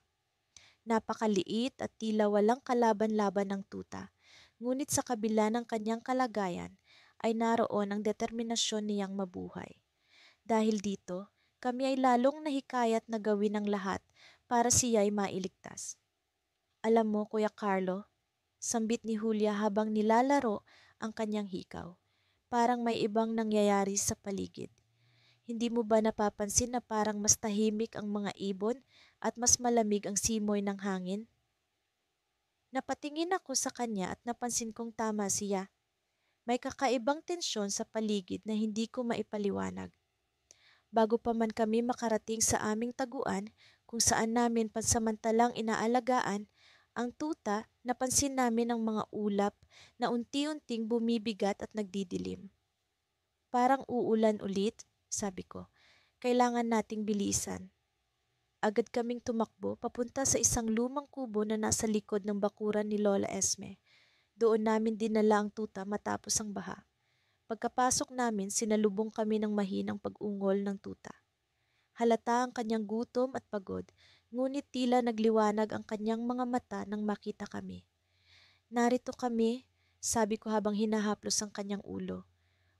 Napakaliit at tila walang kalaban-laban ng tuta, ngunit sa kabila ng kanyang kalagayan ay naroon ang determinasyon niyang mabuhay. Dahil dito, kami ay lalong nahikayat na gawin ang lahat para siya'y mailigtas. Alam mo, Kuya Carlo, sambit ni Julia habang nilalaro ang kanyang hikaw. Parang may ibang nangyayari sa paligid. Hindi mo ba napapansin na parang mas tahimik ang mga ibon at mas malamig ang simoy ng hangin? Napatingin ako sa kanya at napansin kong tama siya. May kakaibang tensyon sa paligid na hindi ko maipaliwanag. Bago pa man kami makarating sa aming taguan kung saan namin pansamantalang inaalagaan ang tuta, napansin namin ang mga ulap na unti-unting bumibigat at nagdidilim. Parang uulan ulit, sabi ko. Kailangan nating bilisan. Agad kaming tumakbo papunta sa isang lumang kubo na nasa likod ng bakuran ni Lola Esme. Doon namin dinala ang tuta matapos ang baha. Pagkapasok namin, sinalubong kami ng mahinang pag-ungol ng tuta. Halata ang kanyang gutom at pagod, ngunit tila nagliwanag ang kanyang mga mata nang makita kami. "Narito kami," sabi ko habang hinahaplos ang kanyang ulo.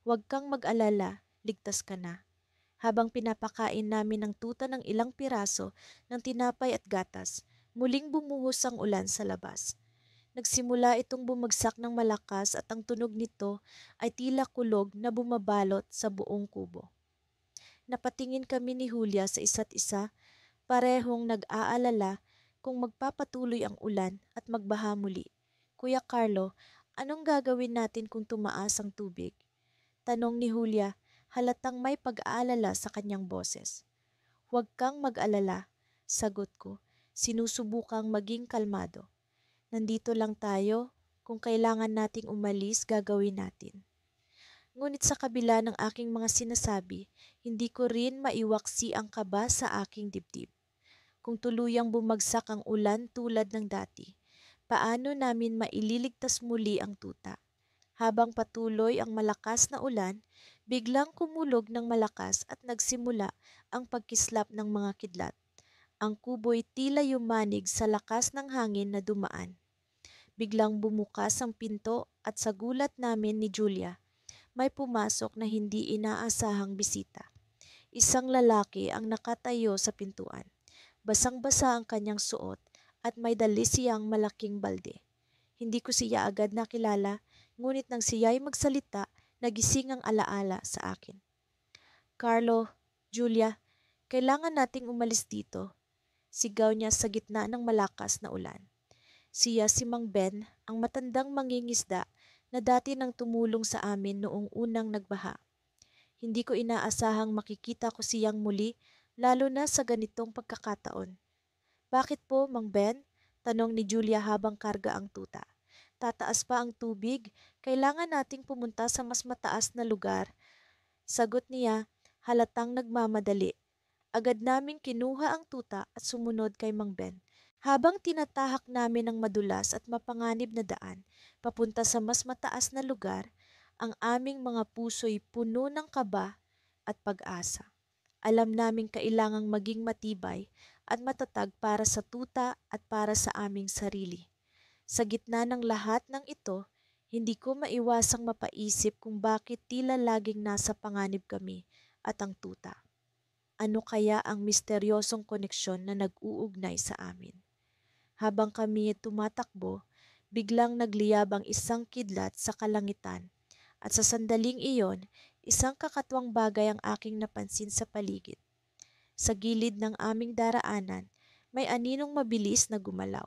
"Huwag kang mag-alala, ligtas ka na." Habang pinapakain namin ng tuta ng ilang piraso ng tinapay at gatas, muling bumuhos ang ulan sa labas. Nagsimula itong bumagsak ng malakas at ang tunog nito ay tila kulog na bumabalot sa buong kubo. Napatingin kami ni Julia sa isa't isa, parehong nag-aalala kung magpapatuloy ang ulan at magbaha muli. "Kuya Carlo, anong gagawin natin kung tumaas ang tubig?" Tanong ni Julia, halatang may pag-aalala sa kanyang boses. "Huwag kang mag-alala," sagot ko, sinusubukang maging kalmado. "Nandito lang tayo, kung kailangan nating umalis, gagawin natin." Ngunit sa kabila ng aking mga sinasabi, hindi ko rin maiwaksi ang kaba sa aking dibdib. Kung tuluyang bumagsak ang ulan tulad ng dati, paano namin maililigtas muli ang tuta? Habang patuloy ang malakas na ulan, biglang kumulog ng malakas at nagsimula ang pagkislap ng mga kidlat. Ang kubo'y tila yumanig sa lakas ng hangin na dumaan. Biglang bumukas ang pinto at sa gulat namin ni Julia, may pumasok na hindi inaasahang bisita. Isang lalaki ang nakatayo sa pintuan. Basang-basa ang kanyang suot at may dali siyang malaking balde. Hindi ko siya agad nakilala, ngunit nang siya'y magsalita, nagising ang alaala sa akin. "Carlo, Julia, kailangan nating umalis dito," sigaw niya sa gitna ng malakas na ulan. Siya si Mang Ben, ang matandang mangingisda na dati nang tumulong sa amin noong unang nagbaha. Hindi ko inaasahang makikita ko siyang muli, lalo na sa ganitong pagkakataon. "Bakit po, Mang Ben?" tanong ni Julia habang karga ang tuta. "Tataas pa ang tubig, kailangan nating pumunta sa mas mataas na lugar." Sagot niya, halatang nagmamadali. Agad naming kinuha ang tuta at sumunod kay Mang Ben. Habang tinatahak namin ang madulas at mapanganib na daan, papunta sa mas mataas na lugar, ang aming mga puso'y puno ng kaba at pag-asa. Alam naming kailangang maging matibay at matatag para sa tuta at para sa aming sarili. Sa gitna ng lahat ng ito, hindi ko maiwasang mapaisip kung bakit tila laging nasa panganib kami at ang tuta. Ano kaya ang misteryosong koneksyon na nag-uugnay sa amin? Habang kami tumatakbo, biglang nagliyab ang isang kidlat sa kalangitan at sa sandaling iyon, isang kakatwang bagay ang aking napansin sa paligid. Sa gilid ng aming daraanan, may aninong mabilis na gumalaw.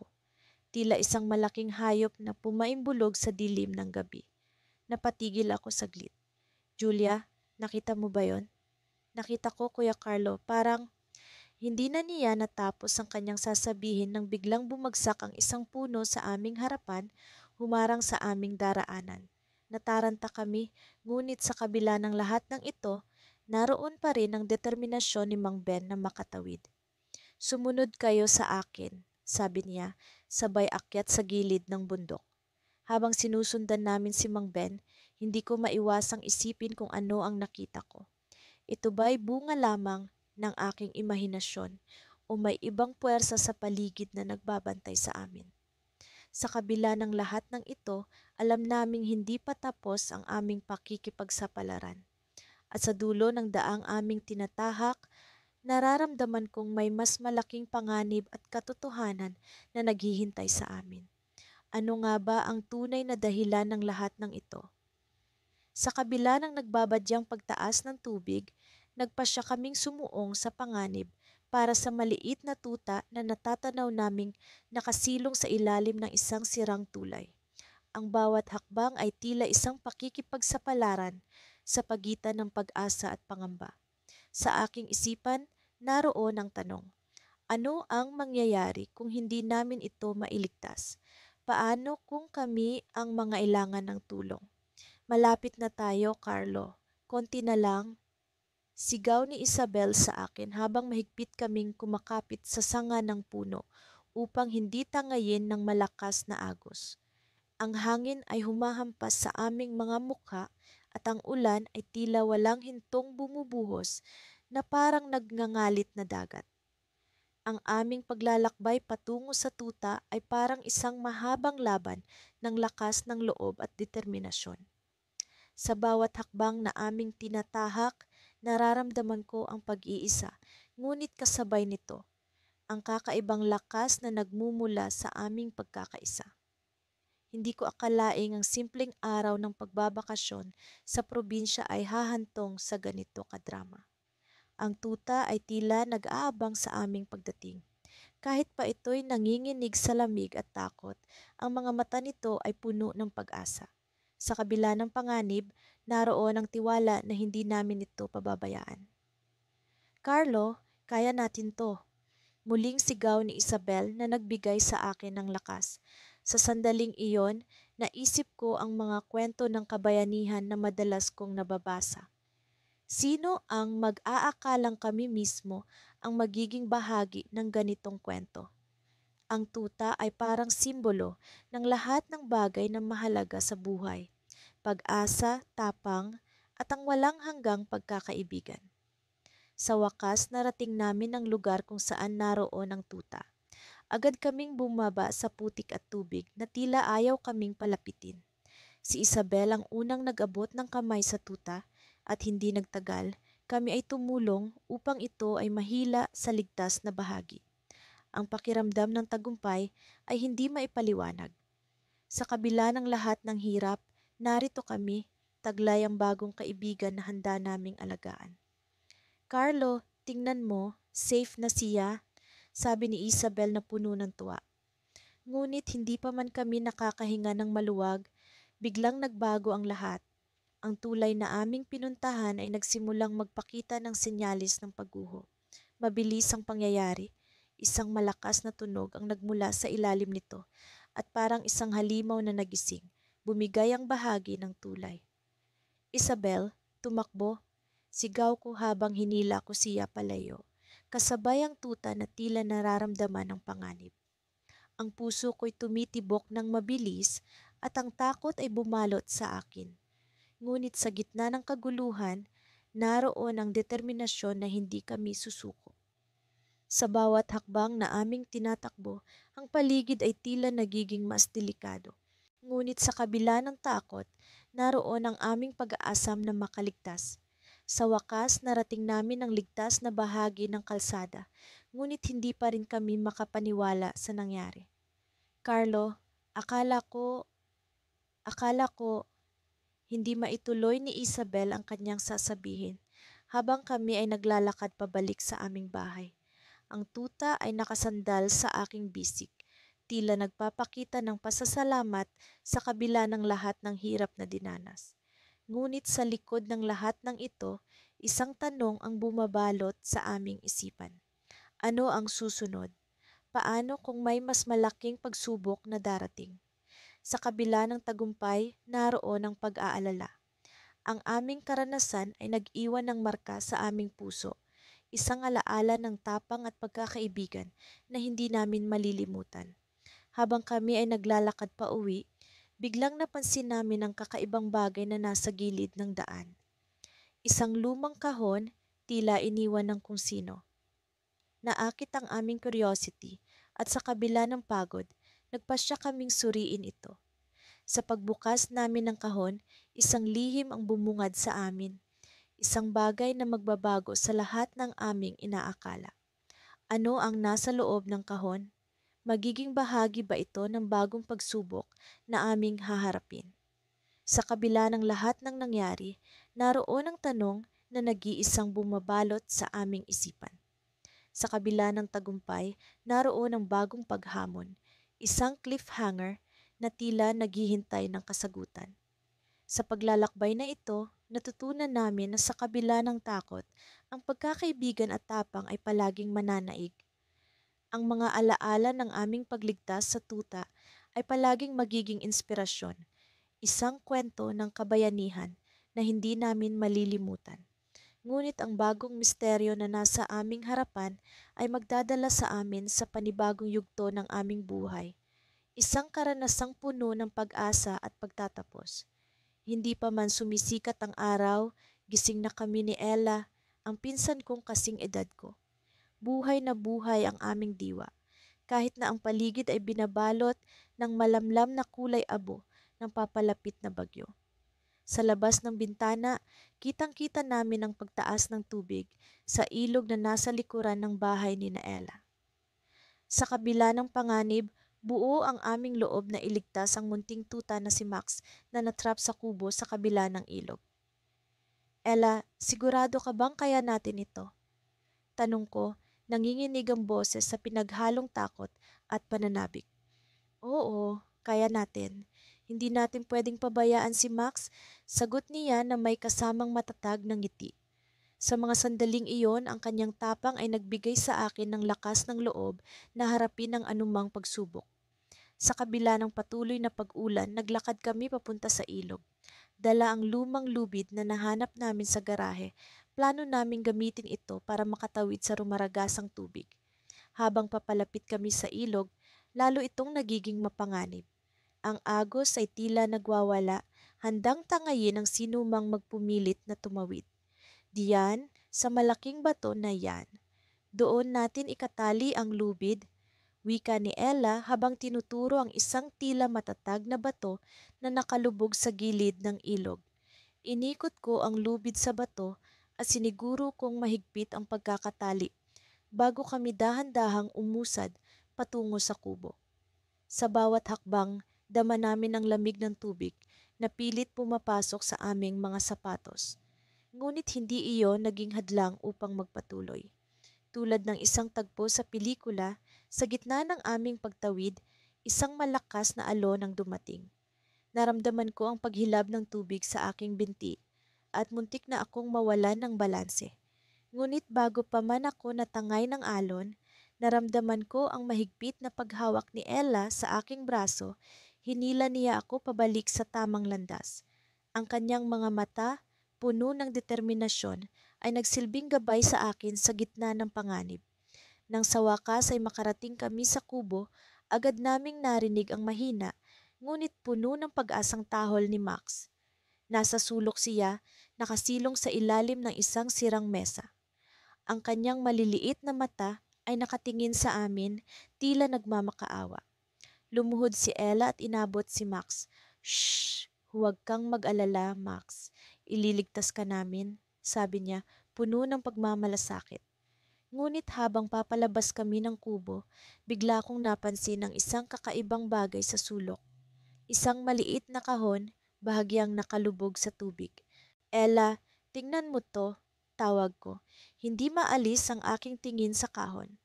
Tila isang malaking hayop na pumaimbulog sa dilim ng gabi. Napatigil ako saglit. "Julia, nakita mo ba yon?" "Nakita ko, Kuya Carlo, parang..." Hindi na niya natapos ang kanyang sasabihin nang biglang bumagsak ang isang puno sa aming harapan, humarang sa aming daraanan. Nataranta kami, ngunit sa kabila ng lahat ng ito, naroon pa rin ang determinasyon ni Mang Ben na makatawid. "Sumunod kayo sa akin," sabi niya, sabay akyat sa gilid ng bundok. Habang sinusundan namin si Mang Ben, hindi ko maiwasang isipin kung ano ang nakita ko. Ito ba'y bunga lamang ng aking imahinasyon o may ibang puwersa sa paligid na nagbabantay sa amin? Sa kabila ng lahat ng ito, alam naming hindi pa tapos ang aming pakikipagsapalaran. At sa dulo ng daang aming tinatahak, nararamdaman kong may mas malaking panganib at katotohanan na naghihintay sa amin. Ano nga ba ang tunay na dahilan ng lahat ng ito? Sa kabila ng nagbabadyang pagtaas ng tubig, nagpasya kaming sumuong sa panganib para sa maliit na tuta na natatanaw naming nakasilong sa ilalim ng isang sirang tulay. Ang bawat hakbang ay tila isang pakikipagsapalaran sa pagitan ng pag-asa at pangamba. Sa aking isipan, naroon ang tanong, ano ang mangyayari kung hindi namin ito mailigtas? Paano kung kami ang mangailangan ng tulong? "Malapit na tayo, Carlo. Konti na lang." Sigaw ni Isabel sa akin habang mahigpit kaming kumakapit sa sanga ng puno upang hindi tangayin ng malakas na agos. Ang hangin ay humahampas sa aming mga mukha at ang ulan ay tila walang hintong bumubuhos na parang nagngangalit na dagat. Ang aming paglalakbay patungo sa tuta ay parang isang mahabang laban ng lakas ng loob at determinasyon. Sa bawat hakbang na aming tinatahak, nararamdaman ko ang pag-iisa, ngunit kasabay nito, ang kakaibang lakas na nagmumula sa aming pagkakaisa. Hindi ko akalaing ang simpleng araw ng pagbabakasyon sa probinsya ay hahantong sa ganito kadrama. Ang tuta ay tila nag-aabang sa aming pagdating. Kahit pa ito'y nanginginig sa lamig at takot, ang mga mata nito ay puno ng pag-asa. Sa kabila ng panganib, naroon ang tiwala na hindi namin ito pababayaan. Carlo, kaya natin to. Muling sigaw ni Isabel na nagbigay sa akin ng lakas. Sa sandaling iyon, naisip ko ang mga kwento ng kabayanihan na madalas kong nababasa. Sino ang mag-aakalang kami mismo ang magiging bahagi ng ganitong kwento? Ang tuta ay parang simbolo ng lahat ng bagay na mahalaga sa buhay. Pag-asa, tapang, at ang walang hanggang pagkakaibigan. Sa wakas, narating namin ang lugar kung saan naroon ang tuta. Agad kaming bumaba sa putik at tubig na tila ayaw kaming palapitin. Si Isabel ang unang nag-abot ng kamay sa tuta at hindi nagtagal, kami ay tumulong upang ito ay mahila sa ligtas na bahagi. Ang pakiramdam ng tagumpay ay hindi maipaliwanag. Sa kabila ng lahat ng hirap, narito kami, taglay ang bagong kaibigan na handa naming alagaan. Carlo, tingnan mo, safe na siya, sabi ni Isabel na puno ng tuwa. Ngunit hindi pa man kami nakakahinga ng maluwag, biglang nagbago ang lahat. Ang tulay na aming pinuntahan ay nagsimulang magpakita ng senyalis ng pagguho. Mabilis ang pangyayari. Isang malakas na tunog ang nagmula sa ilalim nito at parang isang halimaw na nagising. Bumigay ang bahagi ng tulay. Isabel, tumakbo. Sigaw ko habang hinila ko siya palayo. Kasabay ang tuta na tila nararamdaman ng panganib. Ang puso ko'y tumitibok ng mabilis at ang takot ay bumalot sa akin. Ngunit sa gitna ng kaguluhan, naroon ang determinasyon na hindi kami susuko. Sa bawat hakbang na aming tinatakbo, ang paligid ay tila nagiging mas delikado. Ngunit sa kabila ng takot, naroon ang aming pag-aasam na makaligtas. Sa wakas, narating namin ang ligtas na bahagi ng kalsada, ngunit hindi pa rin kami makapaniwala sa nangyari. Carlo, akala ko, hindi maituloy ni Isabel ang kanyang sasabihin habang kami ay naglalakad pabalik sa aming bahay. Ang tuta ay nakasandal sa aking bisig, tila nagpapakita ng pasasalamat sa kabila ng lahat ng hirap na dinanas. Ngunit sa likod ng lahat ng ito, isang tanong ang bumabalot sa aming isipan. Ano ang susunod? Paano kung may mas malaking pagsubok na darating? Sa kabila ng tagumpay, naroon ang pag-aalala. Ang aming karanasan ay nag-iwan ng marka sa aming puso, isang alaala ng tapang at pagkakaibigan na hindi namin malilimutan. Habang kami ay naglalakad pa uwi, biglang napansin namin ang kakaibang bagay na nasa gilid ng daan. Isang lumang kahon, tila iniwan ng kung sino. Naakit ang aming curiosity at sa kabila ng pagod, nagpasya kaming suriin ito. Sa pagbukas namin ng kahon, isang lihim ang bumungad sa amin. Isang bagay na magbabago sa lahat ng aming inaakala. Ano ang nasa loob ng kahon? Magiging bahagi ba ito ng bagong pagsubok na aming haharapin? Sa kabila ng lahat ng nangyari, naroon ang tanong na nag-iisang bumabalot sa aming isipan. Sa kabila ng tagumpay, naroon ang bagong paghamon, isang cliffhanger na tila naghihintay ng kasagutan. Sa paglalakbay na ito, natutunan namin na sa kabila ng takot, ang pagkakaibigan at tapang ay palaging mananaig. Ang mga alaala ng aming pagligtas sa tuta ay palaging magiging inspirasyon, isang kwento ng kabayanihan na hindi namin malilimutan. Ngunit ang bagong misteryo na nasa aming harapan ay magdadala sa amin sa panibagong yugto ng aming buhay. Isang karanasang puno ng pag-asa at pagtatapos. Hindi pa man sumisikat ang araw, gising na kami ni Ella, ang pinsan kong kasing edad ko. buhay na buhay ang aming diwa, kahit na ang paligid ay binabalot ng malamlam na kulay abo ng papalapit na bagyo. Sa labas ng bintana, kitang-kita namin ang pagtaas ng tubig sa ilog na nasa likuran ng bahay ni Naela. Sa kabila ng panganib, buo ang aming loob na iligtas ang munting tuta na si Max na natrap sa kubo sa kabila ng ilog. Ella, sigurado ka bang kaya natin ito? Tanong ko, nanginginig ang boses sa pinaghalong takot at pananabik. Oo, kaya natin. Hindi natin pwedeng pabayaan si Max, sagot niya na may kasamang matatag ng ngiti. Sa mga sandaling iyon, ang kanyang tapang ay nagbigay sa akin ng lakas ng loob na harapin ang anumang pagsubok. Sa kabila ng patuloy na pag-ulan, naglakad kami papunta sa ilog. Dala ang lumang lubid na nahanap namin sa garahe. Plano naming gamitin ito para makatawid sa rumaragasang tubig. Habang papalapit kami sa ilog, lalo itong nagiging mapanganib. Ang agos ay tila nagwawala, handang tangayin ang sinumang magpumilit na tumawid. Diyan, sa malaking bato na yan. Doon natin ikatali ang lubid, wika ni Ella habang tinuturo ang isang tila matatag na bato na nakalubog sa gilid ng ilog. Inikot ko ang lubid sa bato at siniguro kong mahigpit ang pagkakatali bago kami dahan-dahang umusad patungo sa kubo. Sa bawat hakbang, dama namin ang lamig ng tubig na pilit pumapasok sa aming mga sapatos. Ngunit hindi iyon naging hadlang upang magpatuloy. Tulad ng isang tagpo sa pelikula, sa gitna ng aming pagtawid, isang malakas na alon ang dumating. Naramdaman ko ang paghilab ng tubig sa aking binti at muntik na akong mawalan ng balanse. Ngunit bago pa man ako natangay ng alon, naramdaman ko ang mahigpit na paghawak ni Ella sa aking braso, hinila niya ako pabalik sa tamang landas. Ang kanyang mga mata, puno ng determinasyon, ay nagsilbing gabay sa akin sa gitna ng panganib. Nang sa wakas ay makarating kami sa kubo, agad naming narinig ang mahina, ngunit puno ng pag-asang tahol ni Max. Nasa sulok siya, nakasilong sa ilalim ng isang sirang mesa. Ang kanyang maliliit na mata ay nakatingin sa amin, tila nagmamakaawa. Lumuhod si Ella at inabot si Max. Shh! Huwag kang mag-alala, Max. Ililigtas ka namin, sabi niya, puno ng pagmamalasakit. Ngunit habang papalabas kami ng kubo, bigla kong napansin ang isang kakaibang bagay sa sulok. Isang maliit na kahon, bahagyang nakalubog sa tubig. Ella, tingnan mo to, tawag ko. Hindi maalis ang aking tingin sa kahon.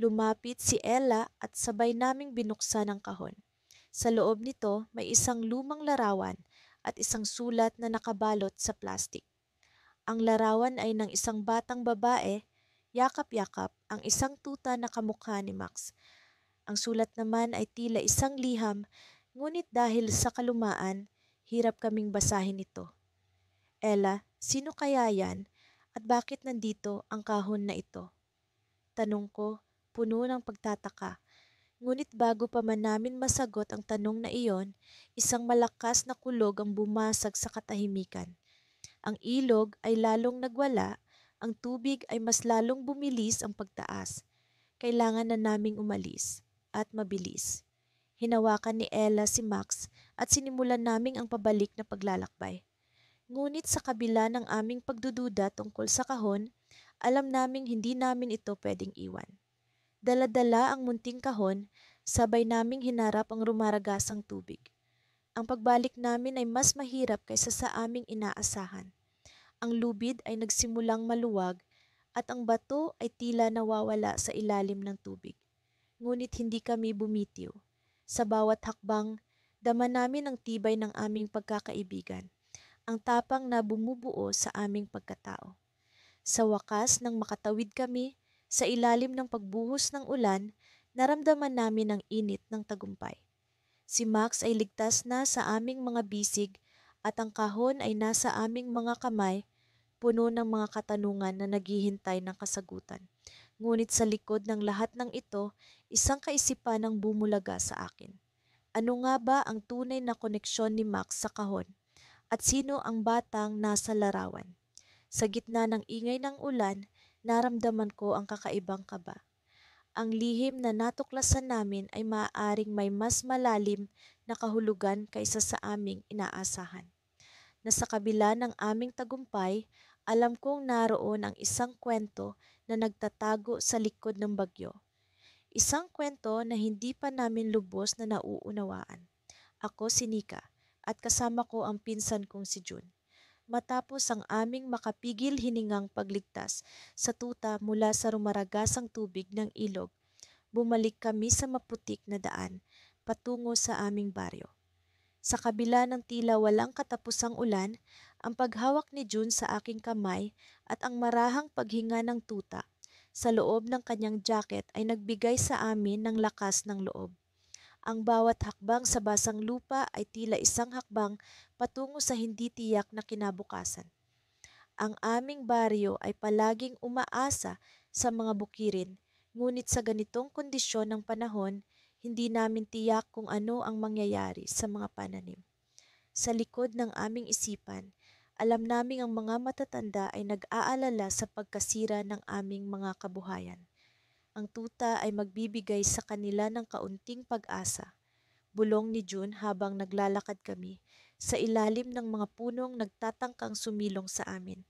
Lumapit si Ella at sabay naming binuksan ang kahon. Sa loob nito may isang lumang larawan at isang sulat na nakabalot sa plastik. Ang larawan ay ng isang batang babae, yakap-yakap ang isang tuta na kamukha ni Max. Ang sulat naman ay tila isang liham, ngunit dahil sa kalumaan, hirap kaming basahin ito. Ella, sino kaya yan at bakit nandito ang kahon na ito? Tanong ko, puno ng pagtataka. Ngunit bago pa man namin masagot ang tanong na iyon, isang malakas na kulog ang bumasag sa katahimikan. Ang ilog ay lalong nagwala, ang tubig ay mas lalong bumilis ang pagtaas. Kailangan na naming umalis, at mabilis. Hinawakan ni Ella si Max at sinimulan naming ang pabalik na paglalakbay. Ngunit sa kabila ng aming pagdududa tungkol sa kahon, alam naming hindi namin ito pwedeng iwan. Dala-dala ang munting kahon, sabay naming hinarap ang rumaragasang tubig. Ang pagbalik namin ay mas mahirap kaysa sa aming inaasahan. Ang lubid ay nagsimulang maluwag at ang bato ay tila nawawala sa ilalim ng tubig. Ngunit hindi kami bumitiw. Sa bawat hakbang, dama namin ang tibay ng aming pagkakaibigan, ang tapang na bumubuo sa aming pagkatao. Sa wakas nang makatawid kami, sa ilalim ng pagbuhos ng ulan, naramdaman namin ang init ng tagumpay. Si Max ay ligtas na sa aming mga bisig at ang kahon ay nasa aming mga kamay, puno ng mga katanungan na naghihintay ng kasagutan. Ngunit sa likod ng lahat ng ito, isang kaisipan ang bumulaga sa akin. Ano nga ba ang tunay na koneksyon ni Max sa kahon? At sino ang batang nasa larawan? Sa gitna ng ingay ng ulan, naramdaman ko ang kakaibang kaba. Ang lihim na natuklasan namin ay maaaring may mas malalim na kahulugan kaysa sa aming inaasahan. Na sa kabila ng aming tagumpay, alam kong naroon ang isang kwento na nagtatago sa likod ng bagyo. Isang kwento na hindi pa namin lubos na nauunawaan. Ako si Nika at kasama ko ang pinsan kong si June. Matapos ang aming makapigil hiningang pagligtas sa tuta mula sa rumaragasang tubig ng ilog, bumalik kami sa maputik na daan patungo sa aming baryo. Sa kabila ng tila walang katapusang ulan, ang paghawak ni June sa aking kamay at ang marahang paghinga ng tuta sa loob ng kanyang jacket ay nagbigay sa amin ng lakas ng loob. Ang bawat hakbang sa basang lupa ay tila isang hakbang patungo sa hindi tiyak na kinabukasan. Ang aming baryo ay palaging umaasa sa mga bukirin, ngunit sa ganitong kondisyon ng panahon, hindi namin tiyak kung ano ang mangyayari sa mga pananim. Sa likod ng aming isipan, alam naming ang mga matatanda ay nag-aalala sa pagkasira ng aming mga kabuhayan. Ang tuta ay magbibigay sa kanila ng kaunting pag-asa. Bulong ni June habang naglalakad kami sa ilalim ng mga punong nagtatangkang sumilong sa amin.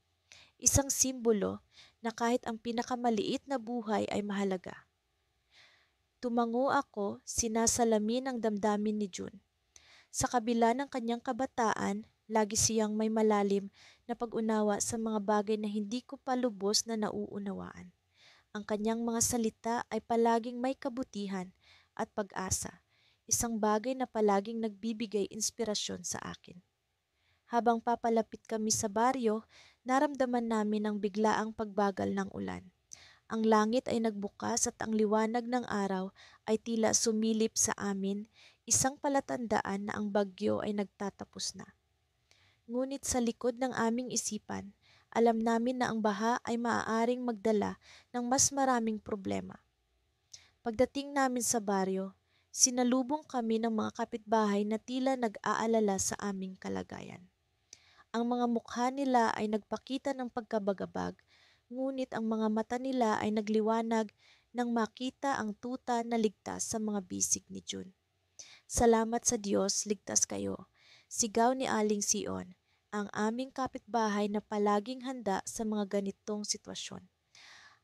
Isang simbolo na kahit ang pinakamaliit na buhay ay mahalaga. Tumango ako, sinasalamin ang damdamin ni June. Sa kabila ng kanyang kabataan, lagi siyang may malalim na pag-unawa sa mga bagay na hindi ko pa lubos na nauunawaan. Ang kanyang mga salita ay palaging may kabutihan at pag-asa, isang bagay na palaging nagbibigay inspirasyon sa akin. Habang papalapit kami sa baryo, naramdaman namin ang biglaang pagbagal ng ulan. Ang langit ay nagbukas at ang liwanag ng araw ay tila sumilip sa amin, isang palatandaan na ang bagyo ay nagtatapos na. Ngunit sa likod ng aming isipan, alam namin na ang baha ay maaaring magdala ng mas maraming problema. Pagdating namin sa baryo, sinalubong kami ng mga kapitbahay na tila nag-aalala sa aming kalagayan. Ang mga mukha nila ay nagpakita ng pagkabagabag, ngunit ang mga mata nila ay nagliwanag nang makita ang tuta na ligtas sa mga bisig ni June. Salamat sa Diyos, ligtas kayo. Sigaw ni Aling Sion, ang aming kapitbahay na palaging handa sa mga ganitong sitwasyon.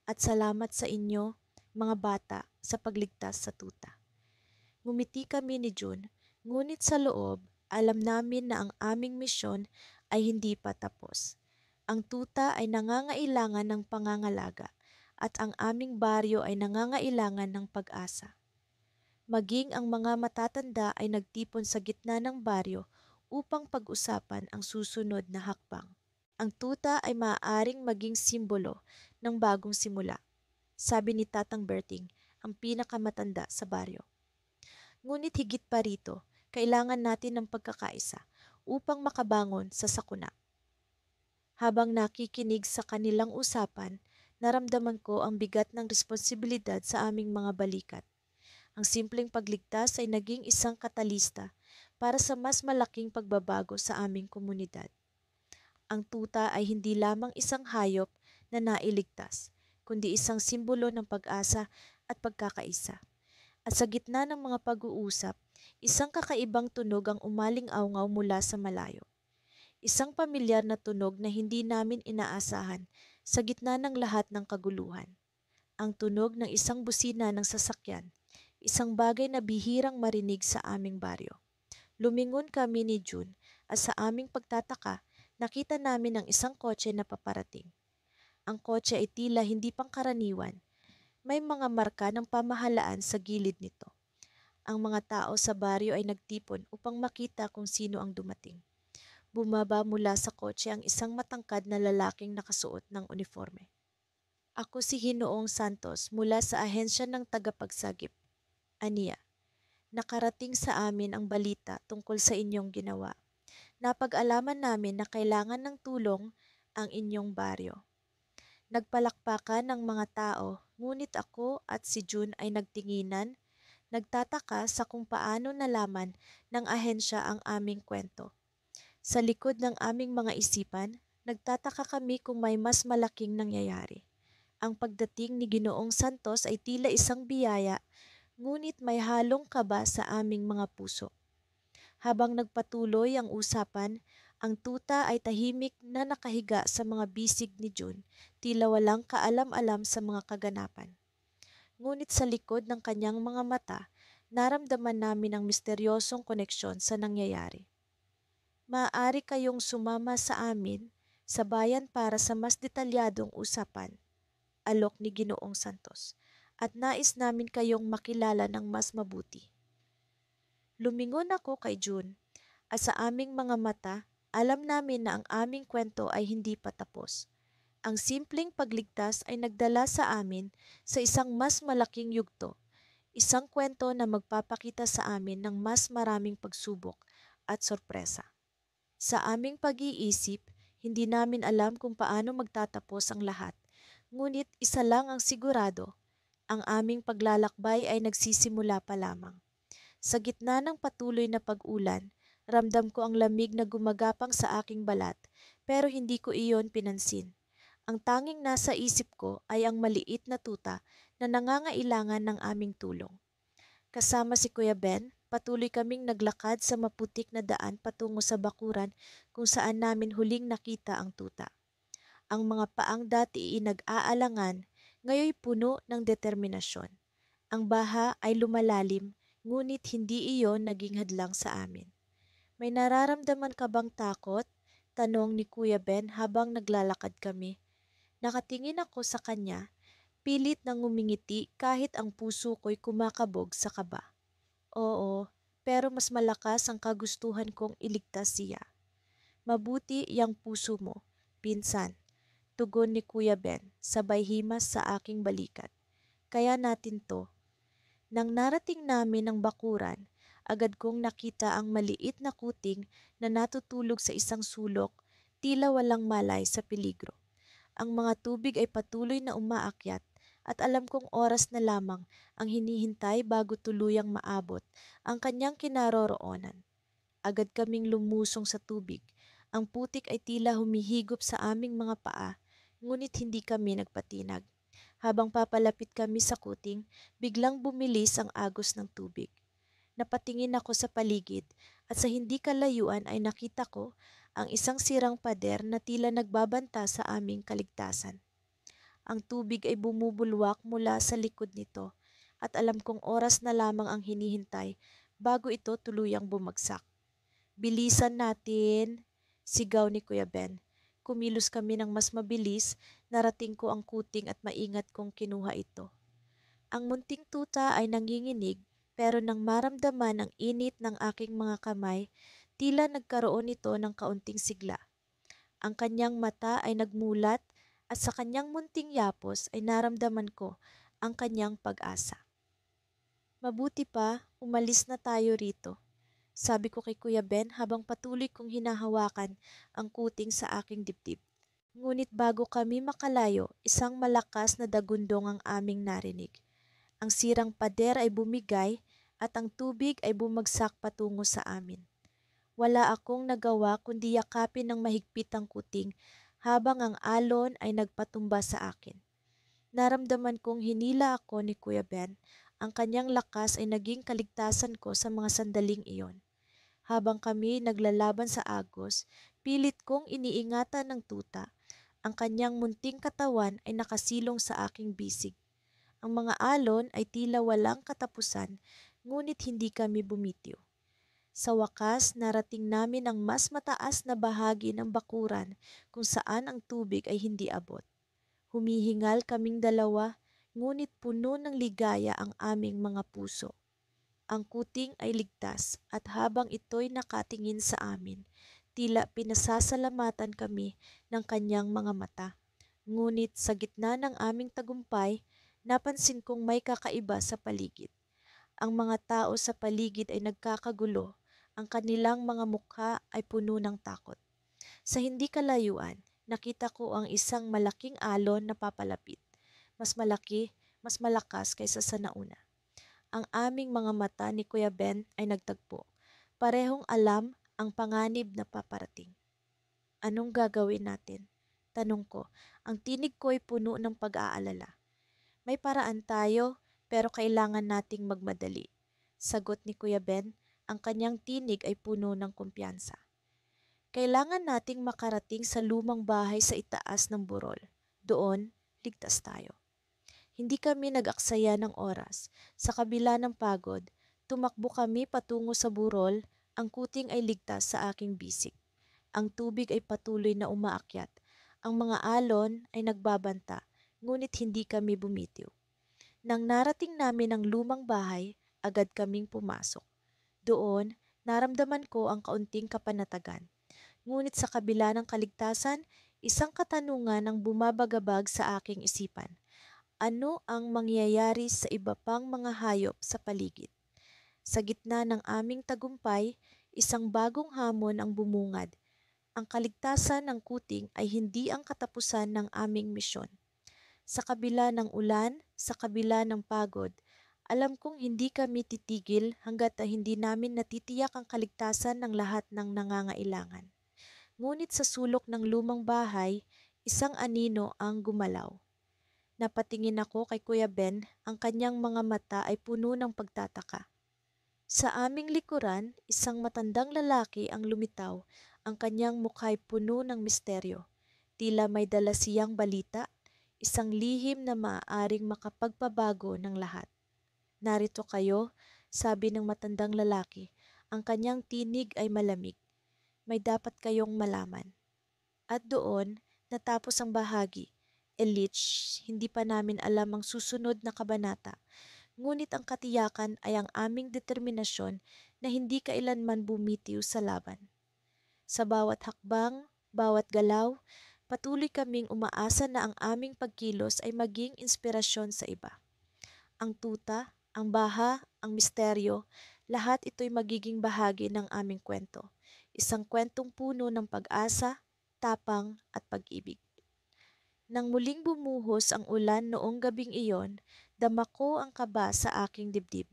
At salamat sa inyo, mga bata, sa pagligtas sa tuta. Ngumiti kami ni June, ngunit sa loob, alam namin na ang aming misyon ay hindi pa tapos. Ang tuta ay nangangailangan ng pangangalaga at ang aming baryo ay nangangailangan ng pag-asa. Maging ang mga matatanda ay nagtipon sa gitna ng baryo upang pag-usapan ang susunod na hakbang. Ang tuta ay maaaring maging simbolo ng bagong simula, sabi ni Tatang Berting, ang pinakamatanda sa baryo. Ngunit higit pa rito, kailangan natin ng pagkakaisa upang makabangon sa sakuna. Habang nakikinig sa kanilang usapan, naramdaman ko ang bigat ng responsibilidad sa aming mga balikat. Ang simpleng pagligtas ay naging isang katalista para sa mas malaking pagbabago sa aming komunidad. Ang tuta ay hindi lamang isang hayop na nailigtas, kundi isang simbolo ng pag-asa at pagkakaisa. At sa gitna ng mga pag-uusap, isang kakaibang tunog ang umaling-awngaw mula sa malayo. Isang pamilyar na tunog na hindi namin inaasahan sa gitna ng lahat ng kaguluhan. Ang tunog ng isang busina ng sasakyan, isang bagay na bihirang marinig sa aming baryo. Lumingon kami ni June at sa aming pagtataka, nakita namin ang isang kotse na paparating. Ang kotse ay tila hindi pangkaraniwan. May mga marka ng pamahalaan sa gilid nito. Ang mga tao sa baryo ay nagtipon upang makita kung sino ang dumating. Bumaba mula sa kotse ang isang matangkad na lalaking nakasuot ng uniforme. Ako si Ginoong Santos mula sa ahensya ng tagapagsagip. Aniya, nakarating sa amin ang balita tungkol sa inyong ginawa. Napag-alaman namin na kailangan ng tulong ang inyong baryo. Nagpalakpakan ng mga tao, ngunit ako at si June ay nagtinginan, nagtataka sa kung paano nalaman ng ahensya ang aming kwento. Sa likod ng aming mga isipan, nagtataka kami kung may mas malaking nangyayari. Ang pagdating ni Ginoong Santos ay tila isang biyaya, ngunit may halong kaba sa aming mga puso. Habang nagpatuloy ang usapan, ang tuta ay tahimik na nakahiga sa mga bisig ni June, tila walang kaalam-alam sa mga kaganapan. Ngunit sa likod ng kanyang mga mata, naramdaman namin ang misteryosong koneksyon sa nangyayari. Maaari kayong sumama sa amin sa bayan para sa mas detalyadong usapan, alok ni Ginoong Santos, at nais namin kayong makilala ng mas mabuti. Lumingon ako kay June, at sa aming mga mata, alam namin na ang aming kwento ay hindi pa tapos. Ang simpleng pagligtas ay nagdala sa amin sa isang mas malaking yugto, isang kwento na magpapakita sa amin ng mas maraming pagsubok at sorpresa. Sa aming pag-iisip, hindi namin alam kung paano magtatapos ang lahat, ngunit isa lang ang sigurado, ang aming paglalakbay ay nagsisimula pa lamang. Sa gitna ng patuloy na pag-ulan, ramdam ko ang lamig na gumagapang sa aking balat, pero hindi ko iyon pinansin. Ang tanging nasa isip ko ay ang maliit na tuta na nangangailangan ng aming tulong. Kasama si Kuya Ben, patuloy kaming naglakad sa maputik na daan patungo sa bakuran kung saan namin huling nakita ang tuta. Ang mga paang dati nag-aalangan, ngayoy puno ng determinasyon. Ang baha ay lumalalim, ngunit hindi iyon naging hadlang sa amin. May nararamdaman ka bang takot? Tanong ni Kuya Ben habang naglalakad kami. Nakatingin ako sa kanya, pilit na ngumingiti kahit ang puso ko'y kumakabog sa kaba. Oo, pero mas malakas ang kagustuhan kong iligtas siya. Mabuti yang puso mo, pinsan. Tugon ni Kuya Ben, sabay himas sa aking balikat. Kaya natin to. Nang narating namin ang bakuran, agad kong nakita ang maliit na kuting na natutulog sa isang sulok, tila walang malay sa peligro. Ang mga tubig ay patuloy na umaakyat at alam kong oras na lamang ang hinihintay bago tuluyang maabot ang kanyang kinaroroonan. Agad kaming lumusong sa tubig. Ang putik ay tila humihigop sa aming mga paa, ngunit hindi kami nagpatinag. Habang papalapit kami sa kuting, biglang bumilis ang agos ng tubig. Napatingin ako sa paligid at sa hindi kalayuan ay nakita ko ang isang sirang pader na tila nagbabanta sa aming kaligtasan. Ang tubig ay bumubulwak mula sa likod nito at alam kong oras na lamang ang hinihintay bago ito tuluyang bumagsak. Bilisan natin, sigaw ni Kuya Ben. Kumilos kami ng mas mabilis, narating ko ang kuting at maingat kong kinuha ito. Ang munting tuta ay nanginginig, pero nang maramdaman ang init ng aking mga kamay, tila nagkaroon ito ng kaunting sigla. Ang kanyang mata ay nagmulat at sa kanyang munting yapos ay naramdaman ko ang kanyang pag-asa. Mabuti pa, umalis na tayo rito. Sabi ko kay Kuya Ben habang patuloy kong hinahawakan ang kuting sa aking dibdib. Ngunit bago kami makalayo, isang malakas na dagundong ang aming narinig. Ang sirang pader ay bumigay at ang tubig ay bumagsak patungo sa amin. Wala akong nagawa kundi yakapin ng mahigpit ang kuting habang ang alon ay nagpatumba sa akin. Naramdaman kong hinila ako ni Kuya Ben. Ang kanyang lakas ay naging kaligtasan ko sa mga sandaling iyon. Habang kami naglalaban sa agos, pilit kong iniingatan ng tuta. Ang kanyang munting katawan ay nakasilong sa aking bisig. Ang mga alon ay tila walang katapusan, ngunit hindi kami bumitiw. Sa wakas, narating namin ang mas mataas na bahagi ng bakuran kung saan ang tubig ay hindi abot. Humihingal kaming dalawa, ngunit puno ng ligaya ang aming mga puso. Ang kuting ay ligtas at habang ito'y nakatingin sa amin, tila pinasasalamatan kami ng kanyang mga mata. Ngunit sa gitna ng aming tagumpay, napansin kong may kakaiba sa paligid. Ang mga tao sa paligid ay nagkakagulo, ang kanilang mga mukha ay puno ng takot. Sa hindi kalayuan, nakita ko ang isang malaking alon na papalapit. Mas malaki, mas malakas kaysa sa nauna. Ang aming mga mata ni Kuya Ben ay nagtagpo. Parehong alam ang panganib na paparating. Anong gagawin natin? Tanong ko. Ang tinig ko ay puno ng pag-aalala. May paraan tayo, pero kailangan nating magmadali. Sagot ni Kuya Ben, ang kanyang tinig ay puno ng kumpiyansa. Kailangan nating makarating sa lumang bahay sa itaas ng burol. Doon, ligtas tayo. Hindi kami nag-aksaya ng oras. Sa kabila ng pagod, tumakbo kami patungo sa burol. Ang kuting ay ligtas sa aking bisig. Ang tubig ay patuloy na umaakyat. Ang mga alon ay nagbabanta, ngunit hindi kami bumitiw. Nang narating namin ang lumang bahay, agad kaming pumasok. Doon, naramdaman ko ang kaunting kapanatagan. Ngunit sa kabila ng kaligtasan, isang katanungan ang bumabagabag sa aking isipan. Ano ang mangyayari sa iba pang mga hayop sa paligid? Sa gitna ng aming tagumpay, isang bagong hamon ang bumungad. Ang kaligtasan ng kuting ay hindi ang katapusan ng aming misyon. Sa kabila ng ulan, sa kabila ng pagod, alam kong hindi kami titigil hanggat hindi namin natitiyak ang kaligtasan ng lahat ng nangangailangan. Ngunit sa sulok ng lumang bahay, isang anino ang gumalaw. Napatingin ako kay Kuya Ben, ang kanyang mga mata ay puno ng pagtataka. Sa aming likuran, isang matandang lalaki ang lumitaw, ang kanyang mukha'y puno ng misteryo. Tila may dala siyang balita, isang lihim na maaaring makapagpabago ng lahat. Narito kayo, sabi ng matandang lalaki, ang kanyang tinig ay malamig. May dapat kayong malaman. At doon, natapos ang bahagi. Elich, hindi pa namin alam ang susunod na kabanata. Ngunit ang katiyakan ay ang aming determinasyon na hindi kailanman bumitiw sa laban. Sa bawat hakbang, bawat galaw, patuloy kaming umaasa na ang aming pagkilos ay maging inspirasyon sa iba. Ang tuta, ang baha, ang misteryo, lahat ito'y magiging bahagi ng aming kwento. Isang kwentong puno ng pag-asa, tapang at pag-ibig. Nang muling bumuhos ang ulan noong gabing iyon, dama ko ang kaba sa aking dibdib.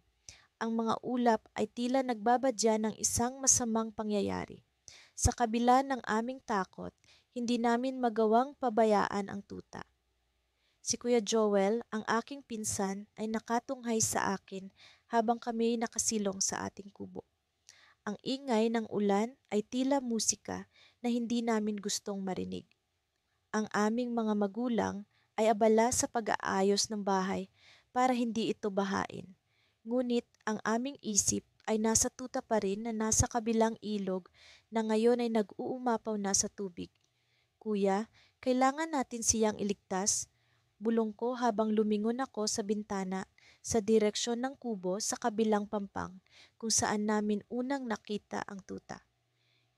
Ang mga ulap ay tila nagbabadya ng isang masamang pangyayari. Sa kabila ng aming takot, hindi namin magawang pabayaan ang tuta. Si Kuya Joel, ang aking pinsan, ay nakatunghay sa akin habang kami nakasilong sa ating kubo. Ang ingay ng ulan ay tila musika na hindi namin gustong marinig. Ang aming mga magulang ay abala sa pag-aayos ng bahay para hindi ito bahain. Ngunit ang aming isip ay nasa tuta pa rin na nasa kabilang ilog na ngayon ay nag-uumapaw na sa tubig. Kuya, kailangan natin siyang iligtas. Bulong ko habang lumingon ako sa bintana sa direksyon ng kubo sa kabilang pampang kung saan namin unang nakita ang tuta.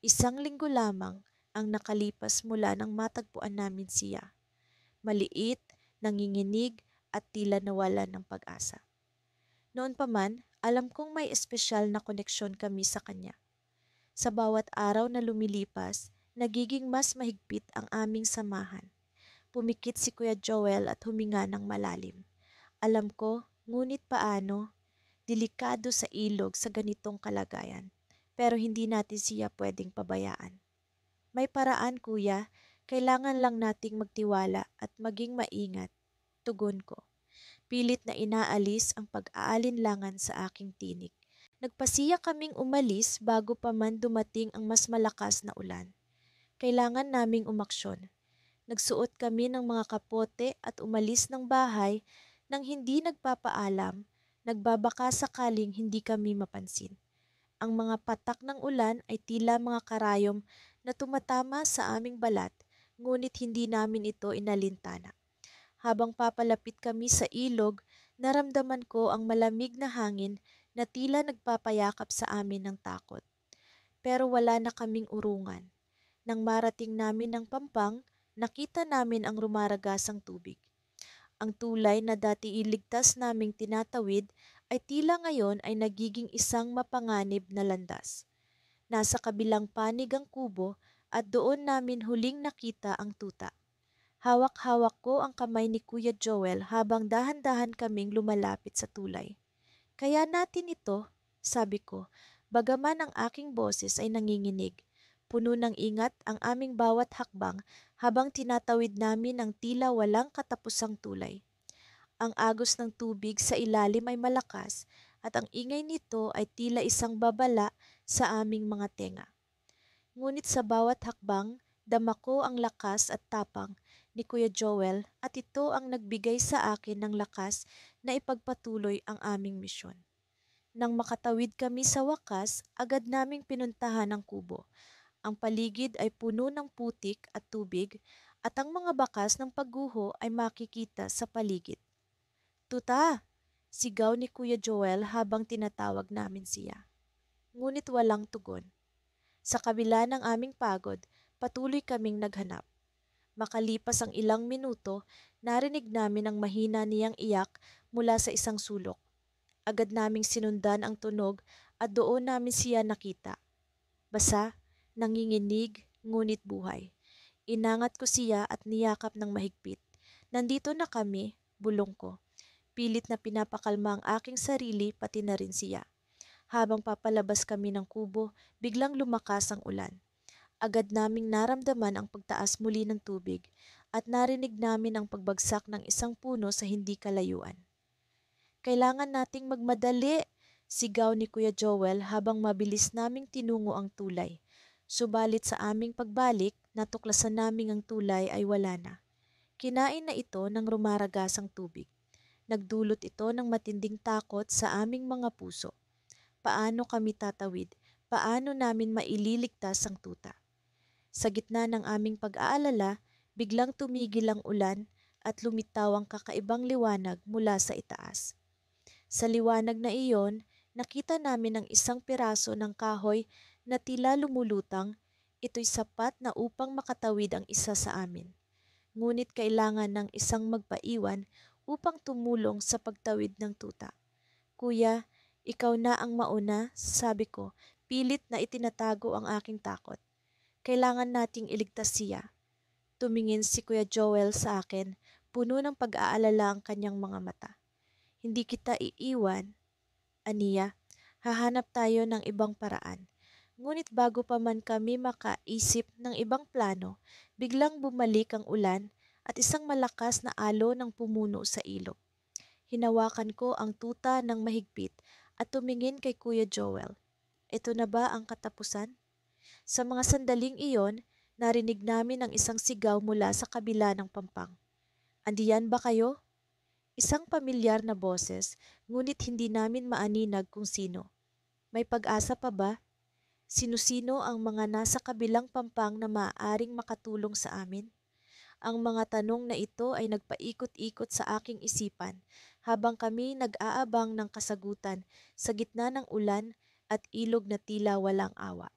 Isang linggo lamang ang nakalipas mula nang matagpuan namin siya. Maliit, nanginginig at tila nawalan ng pag-asa. Noon pa man, alam kong may espesyal na koneksyon kami sa kanya. Sa bawat araw na lumilipas, nagiging mas mahigpit ang aming samahan. Pumikit si Kuya Joel at huminga ng malalim. Alam ko, ngunit paano? Delikado sa ilog sa ganitong kalagayan. Pero hindi natin siya pwedeng pabayaan. May paraan, kuya. Kailangan lang nating magtiwala at maging maingat. Tugon ko. Pilit na inaalis ang pag-aalinlangan sa aking tinig. Nagpasiya kaming umalis bago pa man dumating ang mas malakas na ulan. Kailangan naming umaksyon. Nagsuot kami ng mga kapote at umalis ng bahay nang hindi nagpapaalam, nagbabaka sakaling hindi kami mapansin. Ang mga patak ng ulan ay tila mga karayom na tumatama sa aming balat, ngunit hindi namin ito inalintana. Habang papalapit kami sa ilog, naramdaman ko ang malamig na hangin na tila nagpapayakap sa amin ng takot. Pero wala na kaming urungan. Nang marating namin ang pampang, nakita namin ang rumaragasang tubig. Ang tulay na dati iligtas naming tinatawid ay tila ngayon ay nagiging isang mapanganib na landas. Nasa kabilang panig ang kubo at doon namin huling nakita ang tuta. Hawak-hawak ko ang kamay ni Kuya Joel habang dahan-dahan kaming lumalapit sa tulay. Kaya natin ito, sabi ko, bagaman ang aking boses ay nanginginig. Puno ng ingat ang aming bawat hakbang habang tinatawid namin ang tila walang katapusang tulay. Ang agos ng tubig sa ilalim ay malakas at ang ingay nito ay tila isang babala sa aming mga tenga. Ngunit sa bawat hakbang, dama ko ang lakas at tapang ni Kuya Joel at ito ang nagbigay sa akin ng lakas na ipagpatuloy ang aming misyon. Nang makatawid kami sa wakas, agad naming pinuntahan ang kubo. Ang paligid ay puno ng putik at tubig at ang mga bakas ng pagguho ay makikita sa paligid. Tuta! Sigaw ni Kuya Joel habang tinatawag namin siya. Ngunit walang tugon. Sa kabila ng aming pagod, patuloy kaming naghanap. Makalipas ang ilang minuto, narinig namin ang mahina niyang iyak mula sa isang sulok. Agad naming sinundan ang tunog at doon namin siya nakita. Basa, nanginginig, ngunit buhay. Inangat ko siya at niyakap ng mahigpit. Nandito na kami, bulong ko. Pilit na pinapakalma ang aking sarili pati na rin siya. Habang papalabas kami ng kubo, biglang lumakas ang ulan. Agad naming naramdaman ang pagtaas muli ng tubig at narinig namin ang pagbagsak ng isang puno sa hindi kalayuan. Kailangan nating magmadali, sigaw ni Kuya Joel habang mabilis naming tinungo ang tulay. Subalit sa aming pagbalik, natuklasan naming ang tulay ay wala na. Kinain na ito ng rumaragasang tubig. Nagdulot ito ng matinding takot sa aming mga puso. Paano kami tatawid? Paano namin maililigtas ang tuta? Sa gitna ng aming pag-aalala, biglang tumigil ang ulan at lumitaw ang kakaibang liwanag mula sa itaas. Sa liwanag na iyon, nakita namin ang isang piraso ng kahoy na tila lumulutang. Ito'y sapat na upang makatawid ang isa sa amin. Ngunit kailangan ng isang magpaiwan upang tumulong sa pagtawid ng tuta. Kuya, ikaw na ang mauna, sabi ko, pilit na itinatago ang aking takot. Kailangan nating iligtas siya. Tumingin si Kuya Joel sa akin, puno ng pag-aalala ang kanyang mga mata. Hindi kita iiwan, aniya. Hahanap tayo ng ibang paraan. Ngunit bago pa man kami makaisip ng ibang plano, biglang bumalik ang ulan at isang malakas na alon ang pumuno sa ilog. Hinawakan ko ang tuta ng mahigpit at tumingin kay Kuya Joel. Ito na ba ang katapusan? Sa mga sandaling iyon, narinig namin ang isang sigaw mula sa kabila ng pampang. Andiyan ba kayo? Isang pamilyar na boses, ngunit hindi namin maaninag kung sino. May pag-asa pa ba? Sino-sino ang mga nasa kabilang pampang na maaaring makatulong sa amin? Ang mga tanong na ito ay nagpaikot-ikot sa aking isipan habang kami nag-aabang ng kasagutan sa gitna ng ulan at ilog na tila walang awa.